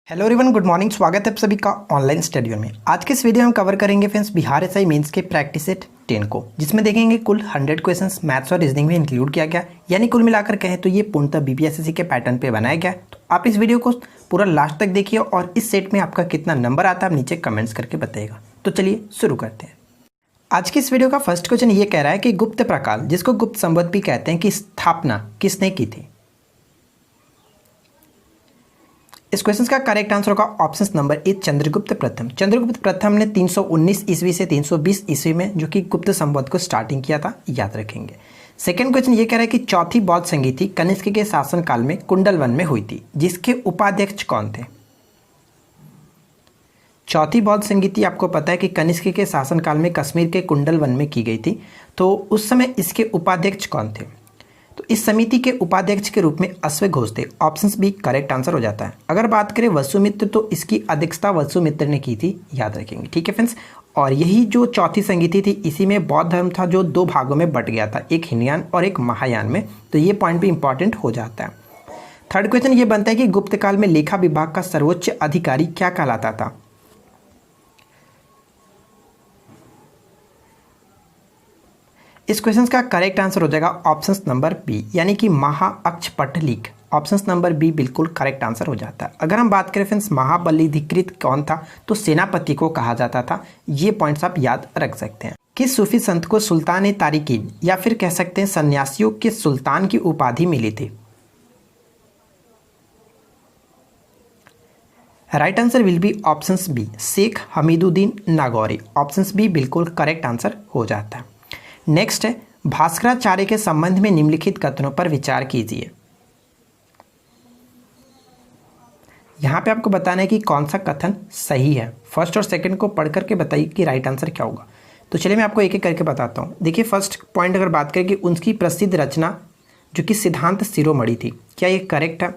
Hello everyone, good morning. स्वागत है आप सभी का ऑनलाइन स्टडी में। आज के इस वीडियो में हम कवर करेंगे फ्रेंड्स बिहार एसआई मेंस के प्रैक्टिस सेट 10 को, जिसमें देखेंगे कुल 100 क्वेश्चंस मैथ्स और रीजनिंग में इंक्लूड किया गया। यानी कुल मिलाकर कहें तो ये पूर्णतः बीपीएससी के पैटर्न पे बनाया गया। तो आप इस वीडियो को पूरा लास्ट तक देखिए और इस सेट में आपका कितना नंबर आता है आप नीचे कमेंट्स करके बताइएगा। तो चलिए शुरू करते हैं। आज की इस वीडियो का फर्स्ट क्वेश्चन ये कह रहा है कि गुप्त प्रकाल, जिसको गुप्त संवत भी कहते हैं, की स्थापना किसने की थी। इस क्वेश्चन का करेक्ट आंसर होगा ऑप्शन नंबर ए, चंद्रगुप्त प्रथम। चंद्रगुप्त प्रथम ने 319 ईस्वी से 320 ईस्वी में जो कि गुप्त संवत को स्टार्टिंग किया था, याद रखेंगे। सेकंड क्वेश्चन ये कह रहा है कि चौथी बौद्ध संगीति कनिष्क के शासनकाल में कुंडलवन में हुई थी, जिसके उपाध्यक्ष कौन थे। चौथी बौद्ध संगीति आपको पता है कि कनिष्क के शासनकाल में कश्मीर के कुंडलवन में की गई थी। तो उस समय इसके उपाध्यक्ष कौन थे। तो इस समिति के उपाध्यक्ष के रूप में अश्वघोष थे। ऑप्शन बी करेक्ट आंसर हो जाता है। अगर बात करें वसुमित्र, तो इसकी अध्यक्षता वसुमित्र ने की थी, याद रखेंगे। ठीक है फ्रेंड्स। और यही जो चौथी संगीति थी, इसी में बौद्ध धर्म था जो दो भागों में बट गया था, एक हीनयान और एक महायान में। तो ये पॉइंट भी इंपॉर्टेंट हो जाता है। थर्ड क्वेश्चन ये बनता है कि गुप्त काल में लेखा विभाग का सर्वोच्च अधिकारी क्या कहलाता था। इस क्वेश्चन का करेक्ट आंसर हो जाएगा ऑप्शन नंबर बी, यानी कि महाअक्षपटलिक। ऑप्शन नंबर बी बिल्कुल करेक्ट आंसर हो जाता है। अगर हम बात करें फ्रेंड्स महाबलिधिकृत कौन था, तो सेनापति को कहा जाता था। ये पॉइंट्स आप याद रख सकते हैं। किस सूफी संत को सुल्तान ए तारिकीन या फिर कह सकते हैं सन्यासियों के सुल्तान की उपाधि मिली थी। Right answer will be option B, Sheikh Hamiduddin Nagauri. Option B बिल्कुल करेक्ट आंसर हो जाता है। नेक्स्ट है भास्कराचार्य के संबंध में निम्नलिखित कथनों पर विचार कीजिए। यहां पे आपको बताना है कि कौन सा कथन सही है। फर्स्ट और सेकंड को पढ़ करके बताइए कि राइट आंसर क्या होगा। तो चलिए मैं आपको एक एक करके बताता हूं। देखिए फर्स्ट पॉइंट अगर बात करें कि उनकी प्रसिद्ध रचना जो कि सिद्धांत शिरोमणि थी, क्या ये करेक्ट है।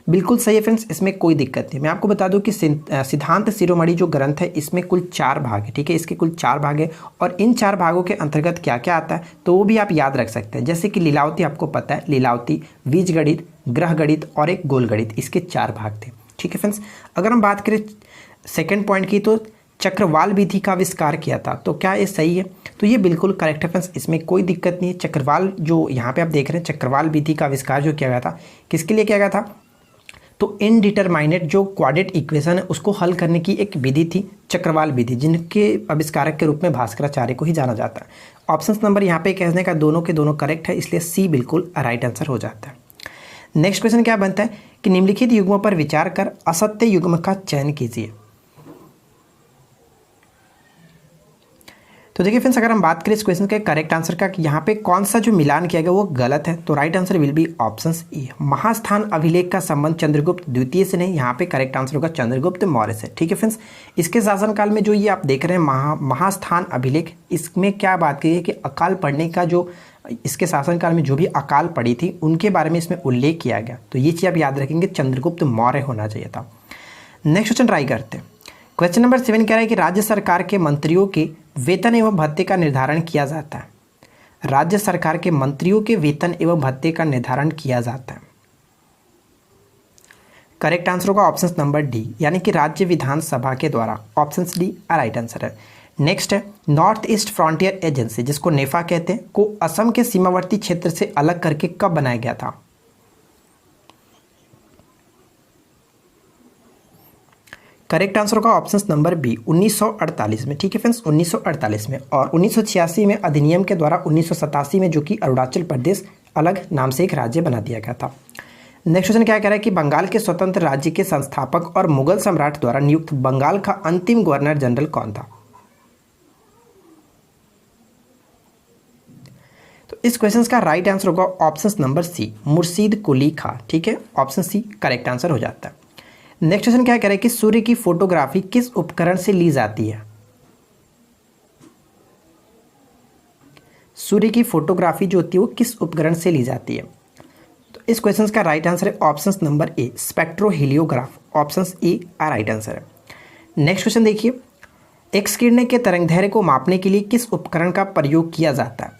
बिल्कुल सही है फ्रेंड्स, इसमें कोई दिक्कत नहीं। मैं आपको बता दूं कि सिद्धांत शिरोमणि जो ग्रंथ है, इसमें कुल 4 भाग है। ठीक है, इसके कुल 4 भाग है और इन 4 भागों के अंतर्गत क्या क्या आता है तो वो भी आप याद रख सकते हैं। जैसे कि लीलावती, आपको पता है लीलावती, बीज गणित, ग्रह गणित और एक गोल गणित, इसके 4 भाग थे। ठीक है फ्रेंड्स। अगर हम बात करें सेकेंड पॉइंट की, तो चक्रवाल विधि का आविष्कार किया था, तो क्या ये सही है। तो ये बिल्कुल करेक्ट है फ्रेंड्स, इसमें कोई दिक्कत नहीं है। चक्रवाल जो यहाँ पे आप देख रहे हैं, चक्रवाल विधि का आविष्कार जो किया गया था, किसके लिए किया गया था, तो इनडिटरमाइनेट जो क्वाड्रेटिक इक्वेशन है उसको हल करने की एक विधि थी, चक्रवाल विधि, जिनके आविष्कारक के रूप में भास्कराचार्य को ही जाना जाता है। ऑप्शन नंबर यहाँ पे कहने का दोनों के दोनों करेक्ट है, इसलिए सी बिल्कुल राइट आंसर हो जाता है। नेक्स्ट क्वेश्चन क्या बनता है कि निम्नलिखित युग्मों पर विचार कर असत्य युग्म का चयन कीजिए। तो देखिए फ्रेंड्स, अगर हम बात करें इस क्वेश्चन के करेक्ट आंसर का कि यहाँ पे कौन सा जो मिलान किया गया वो गलत है, तो right answer will be option E, Mahasthan अभिलेख का संबंध चंद्रगुप्त द्वितीय से नहीं, यहाँ पे करेक्ट आंसर होगा चंद्रगुप्त मौर्य से। ठीक है फ्रेंड्स। इसके शासनकाल में जो ये आप देख रहे हैं महास्थान अभिलेख, इसमें क्या बात की है कि अकाल पड़ने का जो इसके शासनकाल में जो भी अकाल पड़ी थी उनके बारे में इसमें उल्लेख किया गया। तो ये चीज़ आप याद रखेंगे, चंद्रगुप्त मौर्य होना चाहिए था। नेक्स्ट क्वेश्चन ट्राई करते हैं। क्वेश्चन नंबर 7 कह रहा है कि राज्य सरकार के मंत्रियों के वेतन एवं भत्ते का निर्धारण किया जाता है। राज्य सरकार के मंत्रियों के वेतन एवं भत्ते का निर्धारण किया जाता है। करेक्ट आंसर होगा ऑप्शन नंबर डी, यानी कि राज्य विधानसभा के द्वारा। ऑप्शन डी राइट आंसर है। नेक्स्ट है नॉर्थ ईस्ट फ्रंटियर एजेंसी, जिसको नेफा कहते हैं, को असम के सीमावर्ती क्षेत्र से अलग करके कब बनाया गया था। करेक्ट आंसर होगा ऑप्शन नंबर बी, 1948 में। ठीक है फ्रेंड्स, 1948 में। और 1986 में अधिनियम के द्वारा 1987 में जो कि अरुणाचल प्रदेश अलग नाम से एक राज्य बना दिया गया था। नेक्स्ट क्वेश्चन क्या कह रहा है कि बंगाल के स्वतंत्र राज्य के संस्थापक और मुगल सम्राट द्वारा नियुक्त बंगाल का अंतिम गवर्नर जनरल कौन था। तो इस क्वेश्चन का राइट आंसर होगा ऑप्शन नंबर सी, मुर्शीद कुली खां। ठीक है, ऑप्शन सी करेक्ट आंसर हो जाता है। नेक्स्ट क्वेश्चन क्या कह रहा है कि सूर्य की फोटोग्राफी किस उपकरण से ली जाती है। सूर्य की फोटोग्राफी जो होती है वो किस उपकरण से ली जाती है। तो इस क्वेश्चन का राइट आंसर है option number A, spectroheliograph. Option A right answer है। नेक्स्ट क्वेश्चन देखिए, एक्स किरण के तरंगदैर्घ्य को मापने के लिए किस उपकरण का प्रयोग किया जाता है।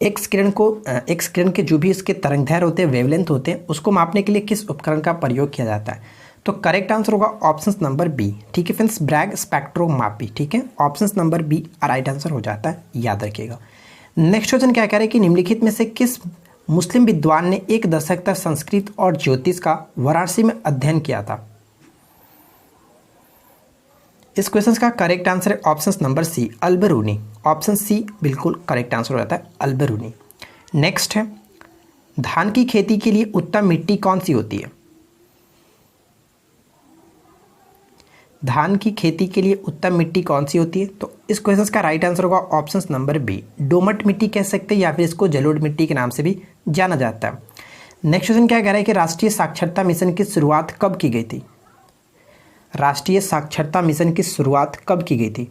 एक्स किरण के जो भी इसके तरंगदैर्घ्य होते हैं, वेवलेंथ होते हैं, उसको मापने के लिए किस उपकरण का प्रयोग किया जाता है। तो करेक्ट आंसर होगा ऑप्शन नंबर बी। ठीक है फ्रेंड्स, ब्रैग स्पेक्ट्रोमापी। ठीक है, option number B right answer हो जाता है, याद रखिएगा। नेक्स्ट क्वेश्चन क्या कह रहा है कि निम्नलिखित में से किस मुस्लिम विद्वान ने 1 दशक तक संस्कृत और ज्योतिष का वाराणसी में अध्ययन किया था? इस क्वेश्चन का करेक्ट आंसर है option number C, Al Biruni. Option C बिल्कुल करेक्ट आंसर हो जाता है, अल-बिरूनी। नेक्स्ट है, धान की खेती के लिए उत्तम मिट्टी कौन सी होती है? धान की खेती के लिए उत्तम मिट्टी कौन सी होती है? तो इस क्वेश्चन का राइट आंसर होगा ऑप्शन नंबर बी, दोमट मिट्टी कह सकते हैं या फिर इसको जलोढ़ मिट्टी के नाम से भी जाना जाता है। नेक्स्ट क्वेश्चन क्या कह रहा है कि राष्ट्रीय साक्षरता मिशन की शुरुआत कब की गई थी? राष्ट्रीय साक्षरता मिशन की शुरुआत कब की गई थी?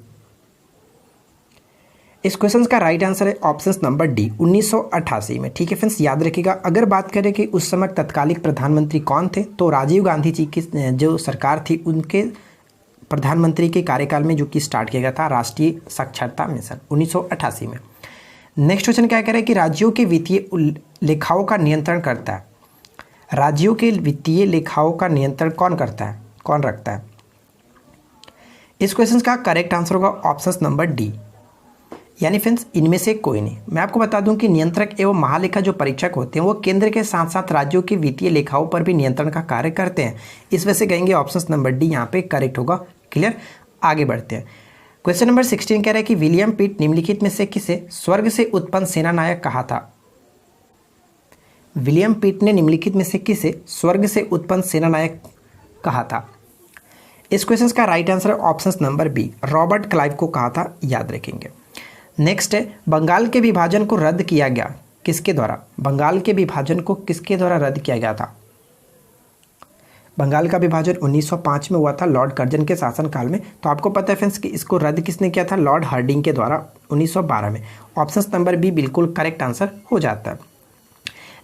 इस क्वेश्चन का राइट आंसर है ऑप्शन नंबर डी, 1988 में। ठीक है फ्रेंड्स, याद रखिएगा। अगर बात करें कि उस समय तत्कालिक प्रधानमंत्री कौन थे, तो राजीव गांधी जी की जो सरकार थी उनके प्रधानमंत्री के कार्यकाल में जो कि स्टार्ट किया गया था राष्ट्रीय साक्षरता मिशन 1988 में। नेक्स्ट क्वेश्चन क्या कह रहा है कि राज्यों के वित्तीय लेखाओं का नियंत्रण करता है? राज्यों के वित्तीय लेखाओं का नियंत्रण कौन करता है, कौन रखता है? इस क्वेश्चन का करेक्ट आंसर होगा ऑप्शन नंबर डी, यानी फ्रेंड्स इनमें से कोई नहीं। मैं आपको बता दूं कि नियंत्रक एवं महालेखा जो परीक्षक होते हैं वो केंद्र के साथ साथ राज्यों के वित्तीय लेखाओं पर भी नियंत्रण का कार्य करते हैं। इस वजह से कहेंगे ऑप्शन नंबर डी यहाँ पे करेक्ट होगा। क्लियर, आगे बढ़ते हैं। क्वेश्चन नंबर 16 कह रहा है कि विलियम पिट निम्नलिखित में से किसे स्वर्ग से उत्पन्न सेनानायक कहा था? विलियम पिट ने निम्नलिखित में से किसे स्वर्ग से उत्पन्न सेनानायक कहा था? इस क्वेश्चन का right answer option number B, Robert Clive को कहा था, याद रखेंगे। नेक्स्ट है, बंगाल के विभाजन को रद्द किया गया किसके द्वारा? बंगाल के विभाजन को किसके द्वारा रद्द किया गया था? बंगाल का विभाजन 1905 में हुआ था लॉर्ड कर्जन के शासनकाल में। तो आपको पता है फ्रेंड्स कि इसको रद्द किसने किया था? लॉर्ड हार्डिंग के द्वारा 1912 में। ऑप्शन नंबर बी बिल्कुल करेक्ट आंसर हो जाता है।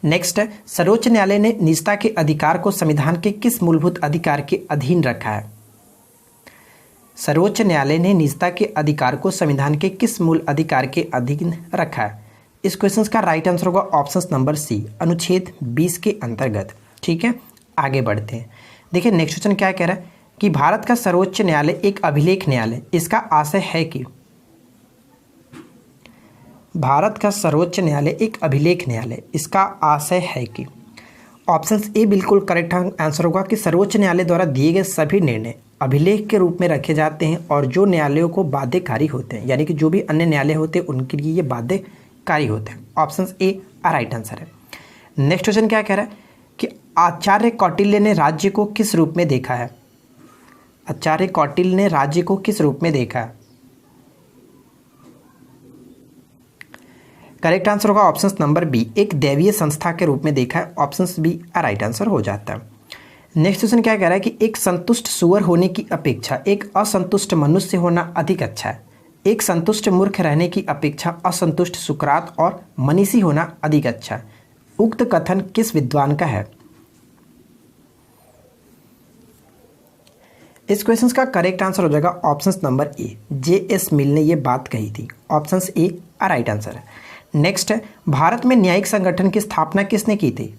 नेक्स्ट है, सर्वोच्च न्यायालय ने निजता के अधिकार को संविधान के किस मूलभूत अधिकार के अधीन रखा है? सर्वोच्च न्यायालय ने निजता के अधिकार को संविधान के किस मूल अधिकार के अधीन रखा है? इस क्वेश्चन का राइट आंसर होगा ऑप्शन नंबर सी, अनुच्छेद 20 के अंतर्गत। ठीक है, आगे बढ़ते हैं। देखिए नेक्स्ट क्वेश्चन क्या कह रहा है कि भारत का सर्वोच्च न्यायालय एक अभिलेख न्यायालय, इसका आशय है कि भारत का सर्वोच्च न्यायालय एक अभिलेख न्यायालय, इसका आशय है कि ऑप्शन ए बिल्कुल करेक्ट आंसर होगा कि सर्वोच्च न्यायालय द्वारा दिए गए सभी निर्णय अभिलेख के रूप में रखे जाते हैं और जो न्यायालयों को बाध्यकारी होते हैं, यानी कि जो भी अन्य न्यायालय होते हैं उनके लिए ये बाध्यकारी होते हैं। ऑप्शन ए राइट आंसर है। नेक्स्ट क्वेश्चन क्या कह रहा है कि आचार्य कौटिल्य ने राज्य को किस रूप में देखा है? आचार्य कौटिल्य ने राज्य को किस रूप में देखा है? करेक्ट आंसर होगा ऑप्शन नंबर बी, एक दैवीय संस्था के रूप में देखा है। ऑप्शन बी राइट आंसर हो जाता है। नेक्स्ट क्वेश्चन क्या कह रहा है कि एक संतुष्ट सुअर होने की अपेक्षा एक असंतुष्ट मनुष्य होना अधिक अच्छा है। एक संतुष्ट मूर्ख रहने की अपेक्षा असंतुष्ट सुकरात और मनीषी होना अधिक अच्छा है। उक्त कथन किस विद्वान का है? इस क्वेश्चन का करेक्ट आंसर हो जाएगा ऑप्शन नंबर ए, जे.एस. मिल ने यह बात कही थी। ऑप्शन ए राइट आंसर है। नेक्स्ट है, भारत में न्यायिक संगठन की स्थापना किसने की थी?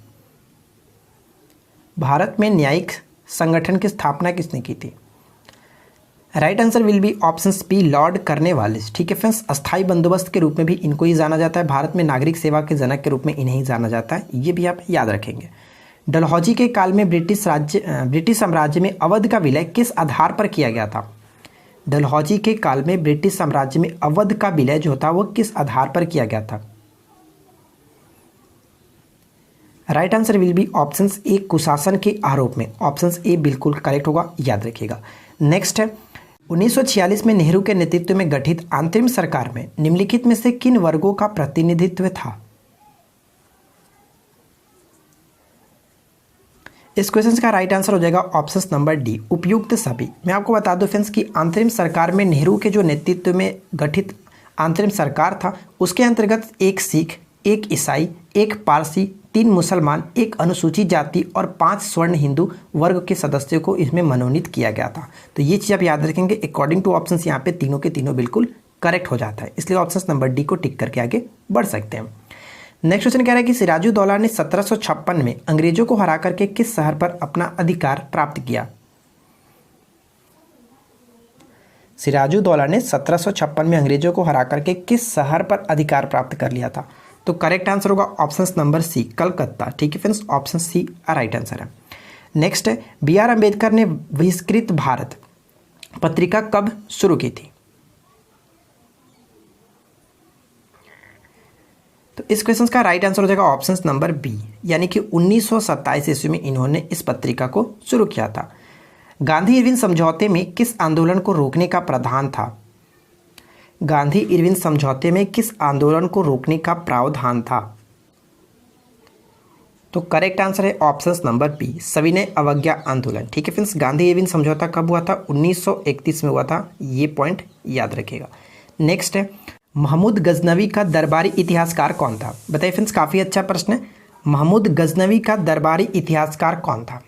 भारत में न्यायिक संगठन की स्थापना किसने की थी? Right answer will be option B, Lord Cornwallis. ठीक है फ्रेंड्स, अस्थायी बंदोबस्त के रूप में भी इनको ही जाना जाता है। भारत में नागरिक सेवा के जनक के रूप में इन्हें ही जाना जाता है, ये भी आप याद रखेंगे। डलहौजी के काल में ब्रिटिश साम्राज्य में अवध का विलय किस आधार पर किया गया था? डलहौजी के काल में ब्रिटिश साम्राज्य में अवध का विलय जो था वो किस आधार पर किया गया था? Right answer will be option A, कुशासन के आरोप में। ऑप्शन ए बिल्कुल करेक्ट होगा, याद रखिएगा। नेक्स्ट है, 1946 में नेहरू के नेतृत्व में गठित अंतरिम सरकार में निम्नलिखित में से किन वर्गों का प्रतिनिधित्व था? इस क्वेश्चन का राइट आंसर हो जाएगा ऑप्शन नंबर डी, उपयुक्त सभी। मैं आपको बता दूं फ्रेंड्स कि अंतरिम सरकार में नेहरू के जो नेतृत्व में गठित अंतरिम सरकार था उसके अंतर्गत एक सिख, एक ईसाई, एक पारसी, 3 मुसलमान, एक अनुसूचित जाति और 5 स्वर्ण हिंदू वर्ग के सदस्यों को इसमें मनोनीत किया गया था। तो ये चीज़ आप याद रखेंगे। अकॉर्डिंग टू ऑप्शन यहाँ पे तीनों के तीनों बिल्कुल करेक्ट हो जाता है, इसलिए ऑप्शन नंबर डी को टिक करके आगे बढ़ सकते हैं। नेक्स्ट क्वेश्चन कह रहा है कि सिराजुद्दौला ने 1756 में अंग्रेजों को हरा करके किस शहर पर अपना अधिकार प्राप्त किया? सिराजुद्दौला ने 1756 में अंग्रेजों को हरा करके किस शहर पर अधिकार प्राप्त कर लिया था? तो करेक्ट आंसर होगा ऑप्शन नंबर सी, कलकत्ता। ठीक है friends, option C right answer है। नेक्स्ट है, बी आर अम्बेडकर ने बहिष्कृत भारत पत्रिका कब शुरू की थी? तो इस क्वेश्चन का राइट आंसर हो जाएगा ऑप्शन नंबर बी, यानी कि 1927 ईस्वी में इन्होंने इस पत्रिका को शुरू किया था। गांधी इरविन समझौते में किस आंदोलन को रोकने का प्रावधान था? गांधी इरविन समझौते में किस आंदोलन को रोकने का प्रावधान था? तो करेक्ट आंसर है ऑप्शन नंबर बी, सविनय अवज्ञा आंदोलन। ठीक है फ्रेंड्स, गांधी इरविन समझौता कब हुआ था? 1931 में हुआ था, ये पॉइंट याद रखिएगा। नेक्स्ट है, महमूद गजनवी का दरबारी इतिहासकार कौन था? बताइए फ्रेंड्स, काफ़ी अच्छा प्रश्न है। महमूद गजनवी का दरबारी इतिहासकार कौन था?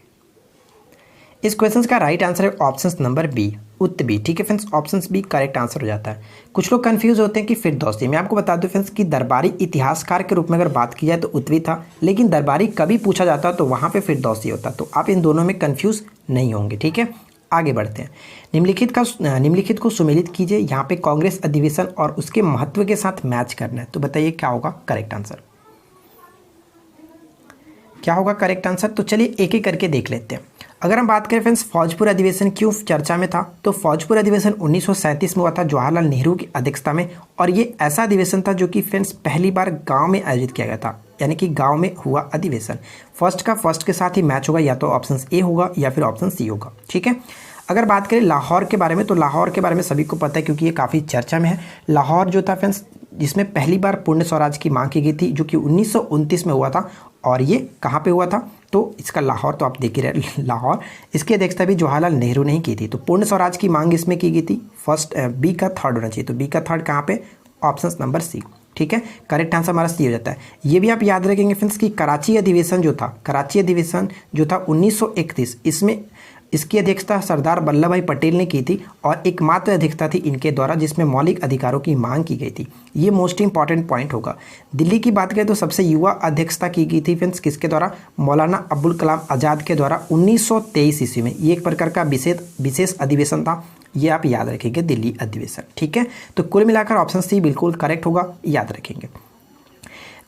इस क्वेश्चन का राइट आंसर है ऑप्शन नंबर बी, उत्तबी। ठीक है friends, option B correct answer हो जाता है। कुछ लोग कंफ्यूज होते हैं कि फिरदौसी। मैं आपको बता दूं फ्रेंड्स कि दरबारी इतिहासकार के रूप में अगर बात की जाए तो उत्तबी था, लेकिन दरबारी कभी पूछा जाता तो वहाँ पे फिरदौसी होता। तो आप इन दोनों में कंफ्यूज नहीं होंगे। ठीक है, आगे बढ़ते हैं। निम्नलिखित को सुमेलित कीजिए। यहाँ पे कांग्रेस अधिवेशन और उसके महत्व के साथ मैच करना है। तो बताइए क्या होगा करेक्ट आंसर? क्या होगा करेक्ट आंसर? तो चलिए एक एक करके देख लेते हैं। अगर हम बात करें फ्रेंड्स, फौजपुर अधिवेशन क्यों चर्चा में था? तो फौजपुर अधिवेशन 1937 में हुआ था जवाहरलाल नेहरू की अध्यक्षता में, और ये ऐसा अधिवेशन था जो कि फ्रेंड्स पहली बार गांव में आयोजित किया गया था, यानी कि गांव में हुआ अधिवेशन। फर्स्ट के साथ ही मैच होगा, या तो ऑप्शन ए होगा या फिर ऑप्शन सी होगा। ठीक है, अगर बात करें लाहौर के बारे में, तो लाहौर के बारे में सभी को पता है क्योंकि ये काफ़ी चर्चा में है। लाहौर जो था फ्रेंड्स, जिसमें पहली बार पूर्ण स्वराज की मांग की गई थी, जो कि 1929 में हुआ था। और ये कहाँ पे हुआ था? तो इसका लाहौर तो आप देख ही रहे, लाहौर। इसकी अध्यक्षता भी जवाहरलाल नेहरू ने ही की थी। तो पूर्ण स्वराज की मांग इसमें की गई थी। फर्स्ट बी का थर्ड होना चाहिए, तो बी का थर्ड कहाँ पे? Option number C. ठीक है, करेक्ट आंसर हमारा सी हो जाता है। ये भी आप याद रखेंगे फ्रेंड्स कि कराची अधिवेशन जो था 1931, इसमें इसकी अध्यक्षता सरदार वल्लभ भाई पटेल ने की थी, और एकमात्र अध्यक्षता थी इनके द्वारा जिसमें मौलिक अधिकारों की मांग की गई थी। ये मोस्ट इंपॉर्टेंट पॉइंट होगा। दिल्ली की बात करें तो सबसे युवा अध्यक्षता की गई थी फ्रेंड्स, किसके द्वारा? मौलाना अबुल कलाम आज़ाद के द्वारा 1923 ईस्वी में। ये एक प्रकार का विशेष अधिवेशन था, ये आप याद रखेंगे, दिल्ली अधिवेशन। ठीक है, तो कुल मिलाकर ऑप्शन सी बिल्कुल करेक्ट होगा, याद रखेंगे।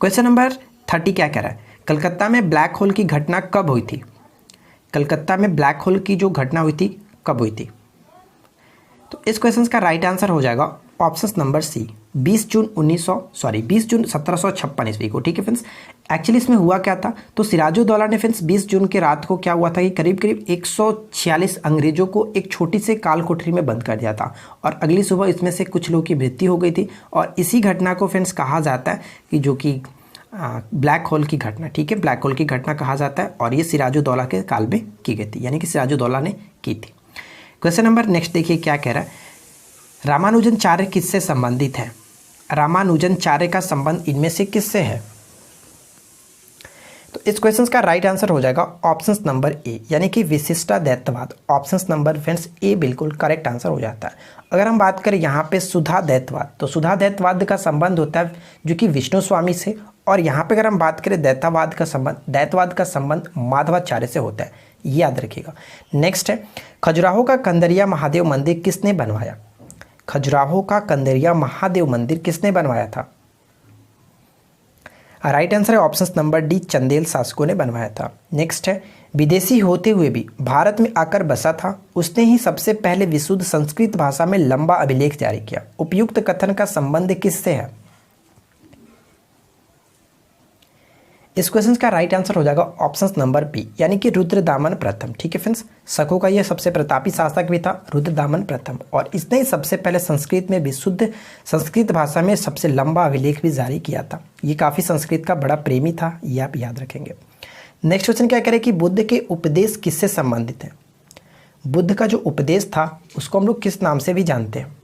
क्वेश्चन नंबर 30 क्या कह रहा है? कलकत्ता में ब्लैक होल की घटना कब हुई थी? कलकत्ता में ब्लैक होल की जो घटना हुई थी कब हुई थी? तो इस क्वेश्चन का राइट आंसर हो जाएगा ऑप्शन नंबर सी, 20 जून 1756 ईस्वी को। ठीक है फ्रेंड्स, एक्चुअली इसमें हुआ क्या था? तो सिराजुद्दौला ने फ्रेंड्स 20 जून के रात को क्या हुआ था कि करीब 146 अंग्रेजों को एक छोटी से काल कोठरी में बंद कर दिया था, और अगली सुबह इसमें से कुछ लोगों की मृत्यु हो गई थी। और इसी घटना को फ्रेंड्स कहा जाता है कि जो कि ब्लैक होल की घटना। ठीक है, ब्लैक होल की घटना कहा जाता है, और ये सिराजुद्दौला के काल में की गई थी, यानी कि सिराजुद्दौला ने की थी। क्वेश्चन नंबर नेक्स्ट देखिए क्या कह रहा है? रामानुजनाचार्य किससे संबंधित है? रामानुजनाचार्य का संबंध इनमें से किससे है? तो इस क्वेश्चन का राइट आंसर हो जाएगा ऑप्शन नंबर ए, यानी कि विशिष्टाद्वैतवाद। ऑप्शन नंबर फ्रेंड्स ए बिल्कुल करेक्ट आंसर हो जाता है। अगर हम बात करें यहाँ पे सुधाद्वैतवाद, तो सुधाद्वैतवाद का संबंध होता है जो कि विष्णु स्वामी से, और यहाँ पे अगर हम बात करें दैतवाद का संबंध माधवाचार्य से होता है, ये याद रखिएगा। नेक्स्ट है, खजुराहो का कंदरिया महादेव मंदिर किसने बनवाया? खजुराहो का कंदरिया महादेव मंदिर किसने बनवाया था? राइट आंसर है ऑप्शन नंबर डी, चंदेल शासकों ने बनवाया था। नेक्स्ट है, विदेशी होते हुए भी भारत में आकर बसा था, उसने ही सबसे पहले विशुद्ध संस्कृत भाषा में लंबा अभिलेख जारी किया। उपयुक्त कथन का संबंध किससे है? इस क्वेश्चन का राइट आंसर हो जाएगा ऑप्शन नंबर बी, यानी कि रुद्रदामन प्रथम। ठीक है फ्रेंड्स, शकों का यह सबसे प्रतापी शासक भी था, रुद्रदामन प्रथम, और इसने ही सबसे पहले संस्कृत में विशुद्ध संस्कृत भाषा में सबसे लंबा अभिलेख भी जारी किया था। ये काफ़ी संस्कृत का बड़ा प्रेमी था, ये आप याद रखेंगे। नेक्स्ट क्वेश्चन क्या करें कि बुद्ध के उपदेश किससे संबंधित है? बुद्ध का जो उपदेश था उसको हम लोग किस नाम से भी जानते हैं?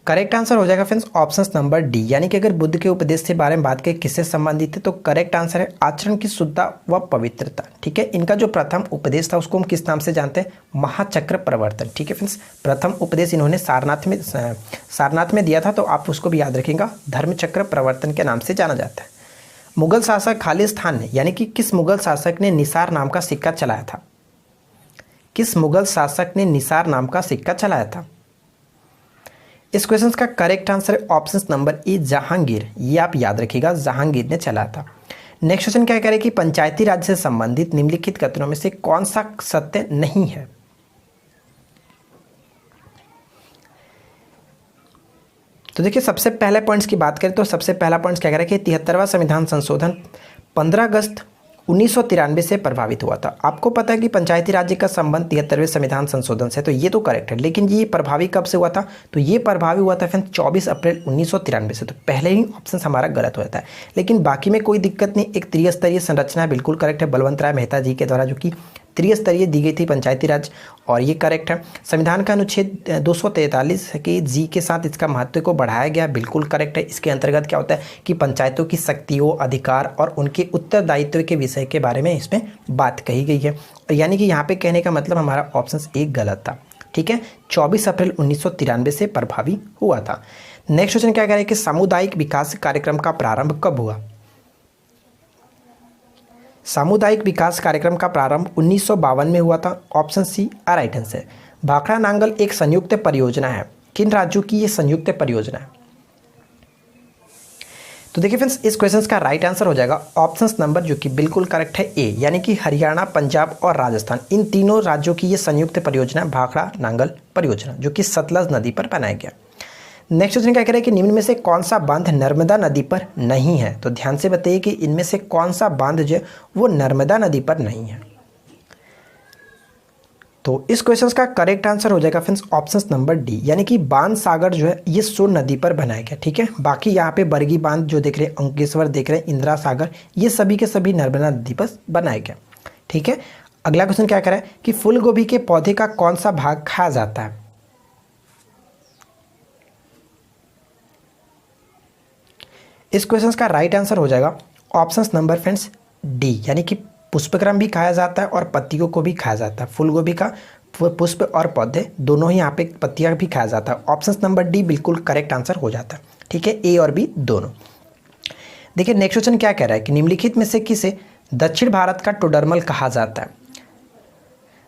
करेक्ट आंसर हो जाएगा फ्रेंड्स ऑप्शन नंबर डी, यानी कि अगर बुद्ध के उपदेश के बारे में बात करें किससे संबंधित है, तो करेक्ट आंसर है आचरण की शुद्धता व पवित्रता। ठीक है, इनका जो प्रथम उपदेश था उसको हम किस नाम से जानते हैं? महाचक्र प्रवर्तन। ठीक है फ्रेंड्स, प्रथम उपदेश इन्होंने सारनाथ में दिया था, तो आप उसको भी याद रखेंगे, धर्मचक्र प्रवर्तन के नाम से जाना जाता है। मुगल शासक खालिद खान ने, यानी कि किस मुगल शासक ने निसार नाम का सिक्का चलाया था? किस मुगल शासक ने निसार नाम का सिक्का चलाया था? इस क्वेश्चन का करेक्ट आंसर है ऑप्शन नंबर ए जहांगीर। ये आप याद रखिएगा, जहांगीर ने चलाया था। नेक्स्ट क्वेश्चन क्या कह रहे हैं कि पंचायती राज से संबंधित निम्नलिखित कथनों में से कौन सा सत्य नहीं है? तो देखिए, सबसे पहले पॉइंट्स की बात करें तो सबसे पहला पॉइंट क्या कह रहा है कि 73वां संविधान संशोधन 15 अगस्त 1993 से प्रभावित हुआ था। आपको पता है कि पंचायती राज्य का संबंध 73वें संविधान संशोधन से, तो ये तो करेक्ट है। लेकिन ये प्रभावी कब से हुआ था? तो ये प्रभावी हुआ था फ्रेंड्स 24 अप्रैल 1993 से। तो पहले ही ऑप्शन हमारा गलत हो जाता है, लेकिन बाकी में कोई दिक्कत नहीं। एक त्रिस्तरीय संरचना बिल्कुल करेक्ट है, बलवंत राय मेहता जी के द्वारा, जो कि त्रिस्तरीय दी गई थी पंचायती राज, और ये करेक्ट है। संविधान का अनुच्छेद 243 के जी के साथ इसका महत्व को बढ़ाया गया, बिल्कुल करेक्ट है। इसके अंतर्गत क्या होता है कि पंचायतों की शक्तियों, अधिकार और उनके उत्तरदायित्व के विषय के बारे में इसमें बात कही गई है। यानी कि यहाँ पे कहने का मतलब हमारा ऑप्शन एक गलत था। ठीक है, 24 अप्रैल 1993 से प्रभावी हुआ था। नेक्स्ट क्वेश्चन क्या कह रहे हैं कि सामुदायिक विकास कार्यक्रम का प्रारंभ कब हुआ? सामुदायिक विकास कार्यक्रम का प्रारंभ 1952 में हुआ था। Option C right answer. Bhakra Nangal एक संयुक्त परियोजना है। किन राज्यों की ये संयुक्त परियोजना है? तो देखिए फ्रेंड्स, इस क्वेश्चन का राइट आंसर हो जाएगा ऑप्शन नंबर, जो कि बिल्कुल करेक्ट है, ए, यानी कि हरियाणा, पंजाब और राजस्थान, इन तीनों राज्यों की ये संयुक्त परियोजना भाखड़ा नांगल परियोजना, जो कि सतलज नदी पर बनाया गया। नेक्स्ट क्वेश्चन क्या कह रहे हैं कि निम्न में से कौन सा बांध नर्मदा नदी पर नहीं है? तो ध्यान से बताइए कि इनमें से कौन सा बांध जो है वो नर्मदा नदी पर नहीं है। तो इस क्वेश्चन का करेक्ट आंसर हो जाएगा फ्रेंड्स ऑप्शन नंबर डी, यानी कि बाण सागर जो है ये सोन नदी पर बनाया गया। ठीक है, बाकी यहाँ पे बरगी बांध जो देख रहे हैं, अंकेश्वर देख रहे हैं, इंदिरा सागर, ये सभी के सभी नर्मदा नदी पर बनाया गया। ठीक है, अगला क्वेश्चन क्या कह रहा है कि फूल गोभी के पौधे का कौन सा भाग खाया जाता है? इस क्वेश्चन का राइट आंसर हो जाएगा ऑप्शन नंबर फ्रेंड्स डी, यानी कि पुष्पक्रम भी खाया जाता है और पत्तियों को भी खाया जाता है। फूल गोभी का पुष्प और पौधे दोनों ही, यहाँ पे पत्तियां भी खाया जाता है। ऑप्शन नंबर डी बिल्कुल करेक्ट आंसर हो जाता है। ठीक है, ए और बी दोनों। देखिए नेक्स्ट क्वेश्चन क्या कह रहा है कि निम्नलिखित में से किसे दक्षिण भारत का टोडरमल कहा जाता है?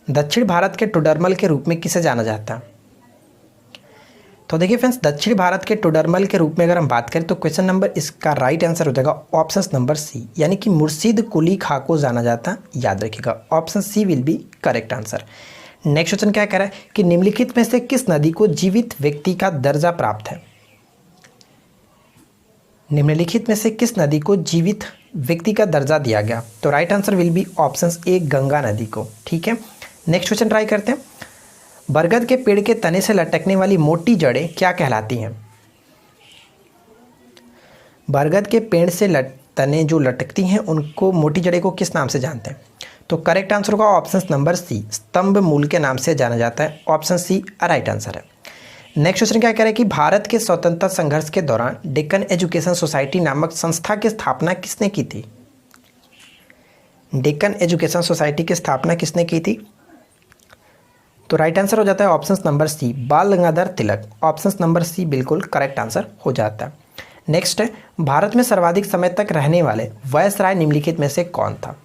दक्षिण भारत के टोडरमल के रूप में किसे जाना जाता है? तो देखिए फ्रेंड्स, दक्षिण भारत के टोडरमल के रूप में अगर हम बात करें तो क्वेश्चन नंबर इसका राइट आंसर हो जाएगा ऑप्शन नंबर सी, यानी कि मुर्शिद कुली खां को जाना जाता है। याद रखिएगा, option C will be correct answer. Next question क्या कह रहा है कि निम्नलिखित में से किस नदी को जीवित व्यक्ति का दर्जा प्राप्त है? निम्नलिखित में से किस नदी को जीवित व्यक्ति का दर्जा दिया गया? तो right answer will be option A Ganga नदी को। ठीक है, नेक्स्ट क्वेश्चन ट्राई करते हैं। बरगद के पेड़ के तने से लटकने वाली मोटी जड़ें क्या कहलाती हैं? बरगद के पेड़ से तने जो लटकती हैं उनको, मोटी जड़ें को किस नाम से जानते हैं? तो करेक्ट आंसर होगा ऑप्शन नंबर सी, स्तंभ मूल के नाम से जाना जाता है। ऑप्शन सी राइट आंसर है। नेक्स्ट क्वेश्चन क्या कह रहा है कि भारत के स्वतंत्रता संघर्ष के दौरान डेक्कन एजुकेशन सोसाइटी नामक संस्था की स्थापना किसने की थी? डेक्कन एजुकेशन सोसाइटी की स्थापना किसने की थी? तो राइट आंसर हो जाता है ऑप्शन नंबर सी, बाल गंगाधर तिलक। ऑप्शन नंबर सी बिल्कुल करेक्ट आंसर हो जाता है। नेक्स्ट है, भारत में सर्वाधिक समय तक रहने वाले वायसराय निम्नलिखित में से कौन था?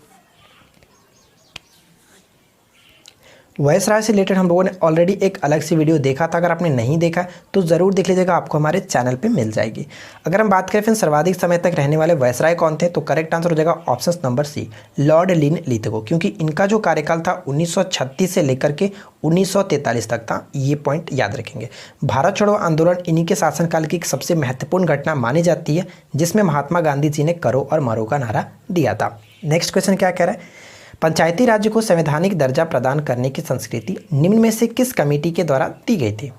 वायसराय से रिलेटेड हम लोगों ने ऑलरेडी एक अलग सी वीडियो देखा था। अगर आपने नहीं देखा तो ज़रूर देख लीजिएगा, आपको हमारे चैनल पे मिल जाएगी। अगर हम बात करें फिर सर्वाधिक समय तक रहने वाले वायसराय कौन थे, तो करेक्ट आंसर हो जाएगा ऑप्शन नंबर सी, लॉर्ड लिन लिथगो, क्योंकि इनका जो कार्यकाल था 1936 से लेकर के 1943 तक था। ये पॉइंट याद रखेंगे। भारत छोड़ो आंदोलन इन्हीं के शासनकाल की एक सबसे महत्वपूर्ण घटना मानी जाती है, जिसमें महात्मा गांधी जी ने करो और मरो का नारा दिया था। नेक्स्ट क्वेश्चन क्या कह रहा है, पंचायती राज्य को संवैधानिक दर्जा प्रदान करने की संस्कृति निम्न में से किस कमेटी के द्वारा दी गई थी?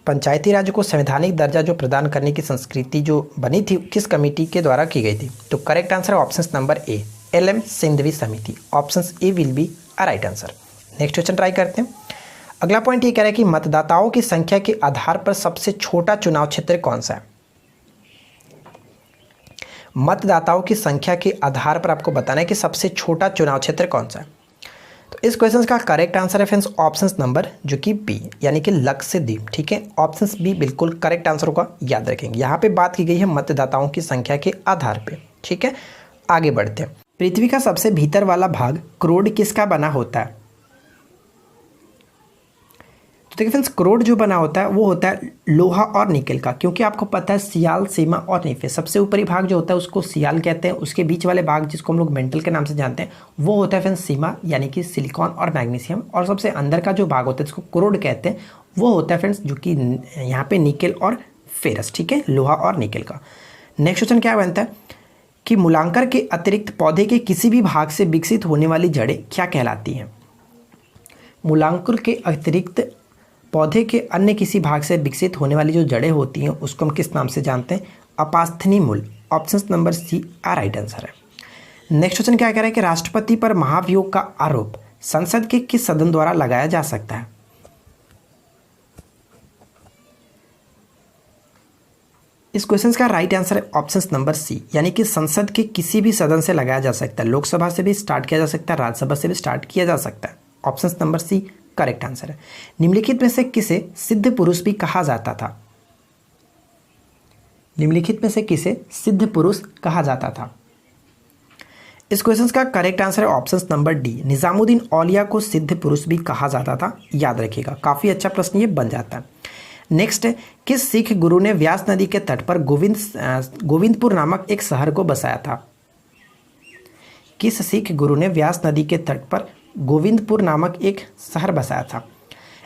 पंचायती राज्य को संवैधानिक दर्जा जो प्रदान करने की संस्कृति जो बनी थी किस कमेटी के द्वारा की गई थी? तो करेक्ट आंसर है option number A, LM Singhvi समिति। Option A will be right answer. Next question try करते हैं। अगला पॉइंट ये कह रहा है कि मतदाताओं की संख्या के आधार पर सबसे छोटा चुनाव क्षेत्र कौन सा है? मतदाताओं की संख्या के आधार पर आपको बताना है कि सबसे छोटा चुनाव क्षेत्र कौन सा है। तो इस क्वेश्चन का करेक्ट आंसर है फ्रेंड्स ऑप्शन नंबर जो कि बी, यानी कि लक्षद्वीप। ठीक है, ऑप्शन बी बिल्कुल करेक्ट आंसर होगा। याद रखेंगे, यहाँ पे बात की गई है मतदाताओं की संख्या के आधार पे। ठीक है, आगे बढ़ते हैं। पृथ्वी का सबसे भीतर वाला भाग क्रोड किसका बना होता है? तो देखिए फ्रेंड्स, क्रोड जो बना होता है वो होता है लोहा और निकेल का, क्योंकि आपको पता है सियाल, सीमा और नीफे, सबसे ऊपरी भाग जो होता है उसको सियाल कहते हैं, उसके बीच वाले भाग जिसको हम लोग मेंटल के नाम से जानते हैं वो होता है फ्रेंड्स सीमा यानी कि सिलिकॉन और मैग्नीशियम, और सबसे अंदर का जो भाग होता है जिसको क्रोड कहते हैं वो होता है फ्रेंड्स जो कि यहाँ पे निकेल और फेरस, ठीक है, लोहा और निकेल का। नेक्स्ट क्वेश्चन क्या बनता है कि मूलांकर के अतिरिक्त पौधे के किसी भी भाग से विकसित होने वाली जड़ें क्या कहलाती हैं? मूलांकुर के अतिरिक्त पौधे के अन्य किसी भाग से विकसित होने वाली जो जड़ें होती हैं उसको हम किस नाम से जानते हैं? अपास्थनी मूल। Option number C right answer है। नेक्स्ट क्वेश्चन क्या कह रहा है कि राष्ट्रपति पर महाभियोग का आरोप संसद के किस सदन द्वारा लगाया जा सकता है? इस क्वेश्चन का राइट आंसर है ऑप्शन नंबर सी, यानी कि संसद के किसी भी सदन से लगाया जा सकता है। लोकसभा से भी स्टार्ट किया जा सकता है, राज्यसभा से भी स्टार्ट किया जा सकता है। Option number C correct answer है। निम्नलिखित में से किसे सिद्ध पुरुष भी कहा जाता था? निम्नलिखित में से किसे सिद्ध पुरुष कहा जाता था? इस क्वेश्चन का करेक्ट आंसर है ऑप्शन नंबर डी, निजामुद्दीन औलिया को सिद्ध पुरुष भी कहा जाता था। याद रखिएगा, काफी अच्छा प्रश्न ये बन जाता है। नेक्स्ट है, किस सिख गुरु ने व्यास नदी के तट पर गोविंदपुर नामक एक शहर को बसाया था? किस सिख गुरु ने व्यास नदी के तट पर गोविंदपुर नामक एक शहर बसाया था?